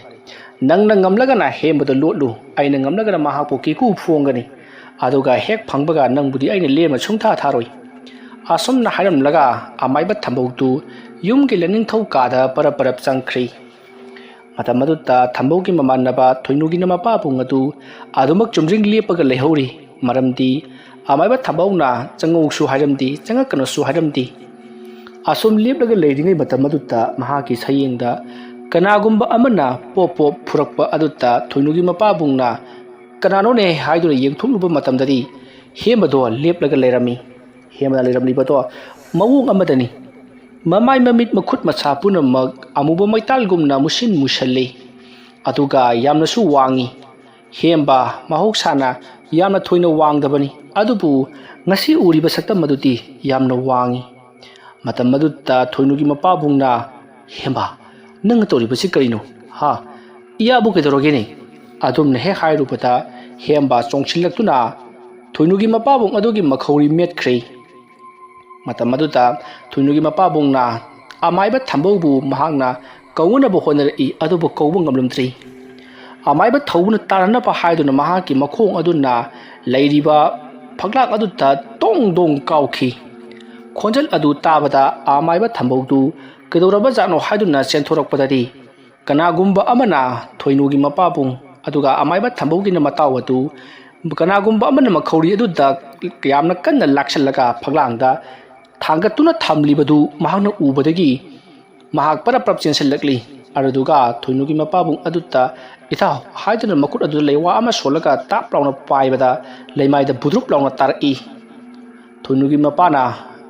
A: ꯅꯪꯅ ꯉꯝꯂꯒꯅ ꯍꯦꯝꯕꯗ ꯂꯣꯠꯂꯨ ꯑꯩꯅ ꯉꯝꯂꯒꯅ ꯃꯍꯥꯛꯄꯨ ꯀꯤꯀꯨ ꯐꯣꯡꯒꯅꯤ ꯑꯗꯨꯒ ꯍꯦꯛ ꯐꯪꯕꯒ ꯅꯪꯕꯨꯗꯤ ꯑꯩꯅ ꯂꯦꯝꯅ ꯁꯨꯡꯊꯥ ꯊꯥꯔꯣꯏ ꯑꯁꯨꯝꯅ ꯍꯥꯏꯔꯝꯂꯒ ꯑꯃꯥꯏꯕ ꯊꯝꯕꯧꯗꯨ ꯌꯨꯝꯒꯤ ꯂꯩꯅꯤꯡꯊꯧ ꯀꯥꯗ ꯄꯔꯞ ꯆꯪꯈ꯭ꯔꯤ ꯃꯇꯝ ꯑꯗꯨꯗ ꯊꯝꯕꯧꯒꯤ ꯃꯃꯥꯟꯅꯕ ꯊꯣꯏꯅꯨꯒꯤꯅ ꯃꯄꯥꯕꯨꯡ ꯑꯗꯨ ꯑꯗꯨꯃꯛ ꯆꯨꯝꯗ꯭ꯔꯤꯡ ꯂꯦꯞꯄꯒ ꯂꯩꯍꯧꯔꯤ ꯃꯔꯝꯗꯤ ꯑꯃꯥꯏꯕ ꯊꯝꯕꯧꯅ ꯆꯪꯉꯧꯁꯨ ꯍꯥꯏꯔꯝꯗꯦ ꯆꯪꯉꯛꯀꯅꯨꯁꯨ ꯍꯥꯏꯔꯝꯗꯦ ꯑꯁꯨꯝ ꯂꯦꯞꯂꯒ ꯂꯩꯔꯤꯉꯩ ꯃꯇꯝ ꯑꯗꯨꯗ ꯃꯍꯥꯛꯀꯤ ꯁꯌꯦꯡꯗ ꯀꯅꯥꯒꯨꯝꯕ ꯑꯃꯅ ꯄꯣꯞ ꯐꯨꯔꯛꯄ ꯑꯗꯨꯗ ꯊꯣꯏꯅꯨꯒꯤ ꯃꯄꯥꯕꯨꯡꯅ ꯀꯅꯥꯅꯣꯅꯦ ꯍꯥꯏꯗꯨꯅ ꯌꯦꯡꯊꯣꯛꯂꯨꯕ ꯃꯇꯝꯗꯗꯤ ꯍꯦꯝꯕꯗꯣ ꯂꯦꯞꯂꯒ ꯂꯩꯔꯝꯃꯤ ꯍꯦꯝꯕꯗ ꯂꯩꯔꯝꯂꯤꯕꯗꯣ ꯃꯑꯣꯡ ꯑꯃꯗꯅꯤ ꯃꯃꯥꯏ ꯃꯃꯤꯠ ꯃꯈꯨꯠ ꯃꯁꯥ ꯄꯨꯝꯅꯃꯛ ꯑꯃꯨꯕ ꯃꯩꯇꯥꯜꯒꯨꯝꯅ ꯃꯨꯁꯜꯂꯤ ꯑꯗꯨꯒ ꯌꯥꯝꯅꯁꯨ ꯋꯥꯡꯉꯤ ꯍꯦꯝꯕ ꯃꯍꯧꯁꯥꯅ ꯌꯥꯝꯅ ꯊꯣꯏꯅ ꯋꯥꯡꯗꯕꯅꯤ ꯑꯗꯨꯕꯨ ꯉꯁꯤ ꯎꯔꯤꯕ ꯁꯛꯇꯝ ꯑꯗꯨꯗꯤ ꯌꯥꯝꯅ ꯋꯥꯡꯉꯤ ꯃꯇꯝ ꯑꯗꯨꯗ ꯊꯣꯏꯅꯨꯒꯤ ꯃꯄꯥꯕꯨꯡꯅ ꯍꯦꯝꯕ ꯅꯪꯅ ꯇꯧꯔꯤꯕꯁꯤ ꯀꯔꯤꯅꯣ iyabu kedorogeni adumna he hairubata hemba chongchillaktuna thuinugi mapabung adugi makhori metkhri matam aduta thuinugi mapabungna amaiba thambaubu mahangna kaungna bo honar I adubu kaubung ngamlumtri amaiba thawuna tarana pa haiduna mahaki makhong aduna leiriba phaglak aduta tong dong kaukhi khonjal adu tabada amaiba thambaudu kedoraba jano haiduna senthorokpadadi kanagumba amana thoinugi mapabung aduga amaiba thambaugi na matawatu kanagumba amana makhori aduda yamna kanna lakshalaga phaglangda thangatuna thamlibadu mahakna ubadagi mahak para prapchensalakli aruduga thoinugi mapabung aduta ita haiduna makut adu lewa ama solaga tap launa paibada leimaida budrup launa tarai thoinugi mapana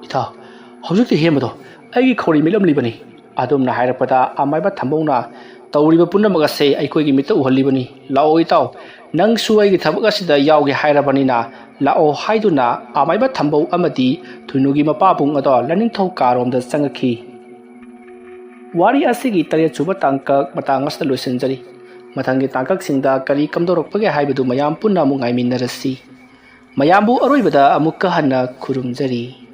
A: ita hojukti hemado aigi khori milam libani adumna hairapada amaiba thambongna tawriba punamaga se aikoigi mita uhalibani lao itaw nang suaigi thabak asida yawge hairabanina lao haiduna amaiba thambau amadi thuinugi mapabung ado laning thau karomda sangakhi wari asigi tare chuba tangka matangas na loisenjari mathangi tangkak singda kari kamdorokpage haibadu mayam punna mungai minarasi mayambu aroibada amukka hanna khurumjari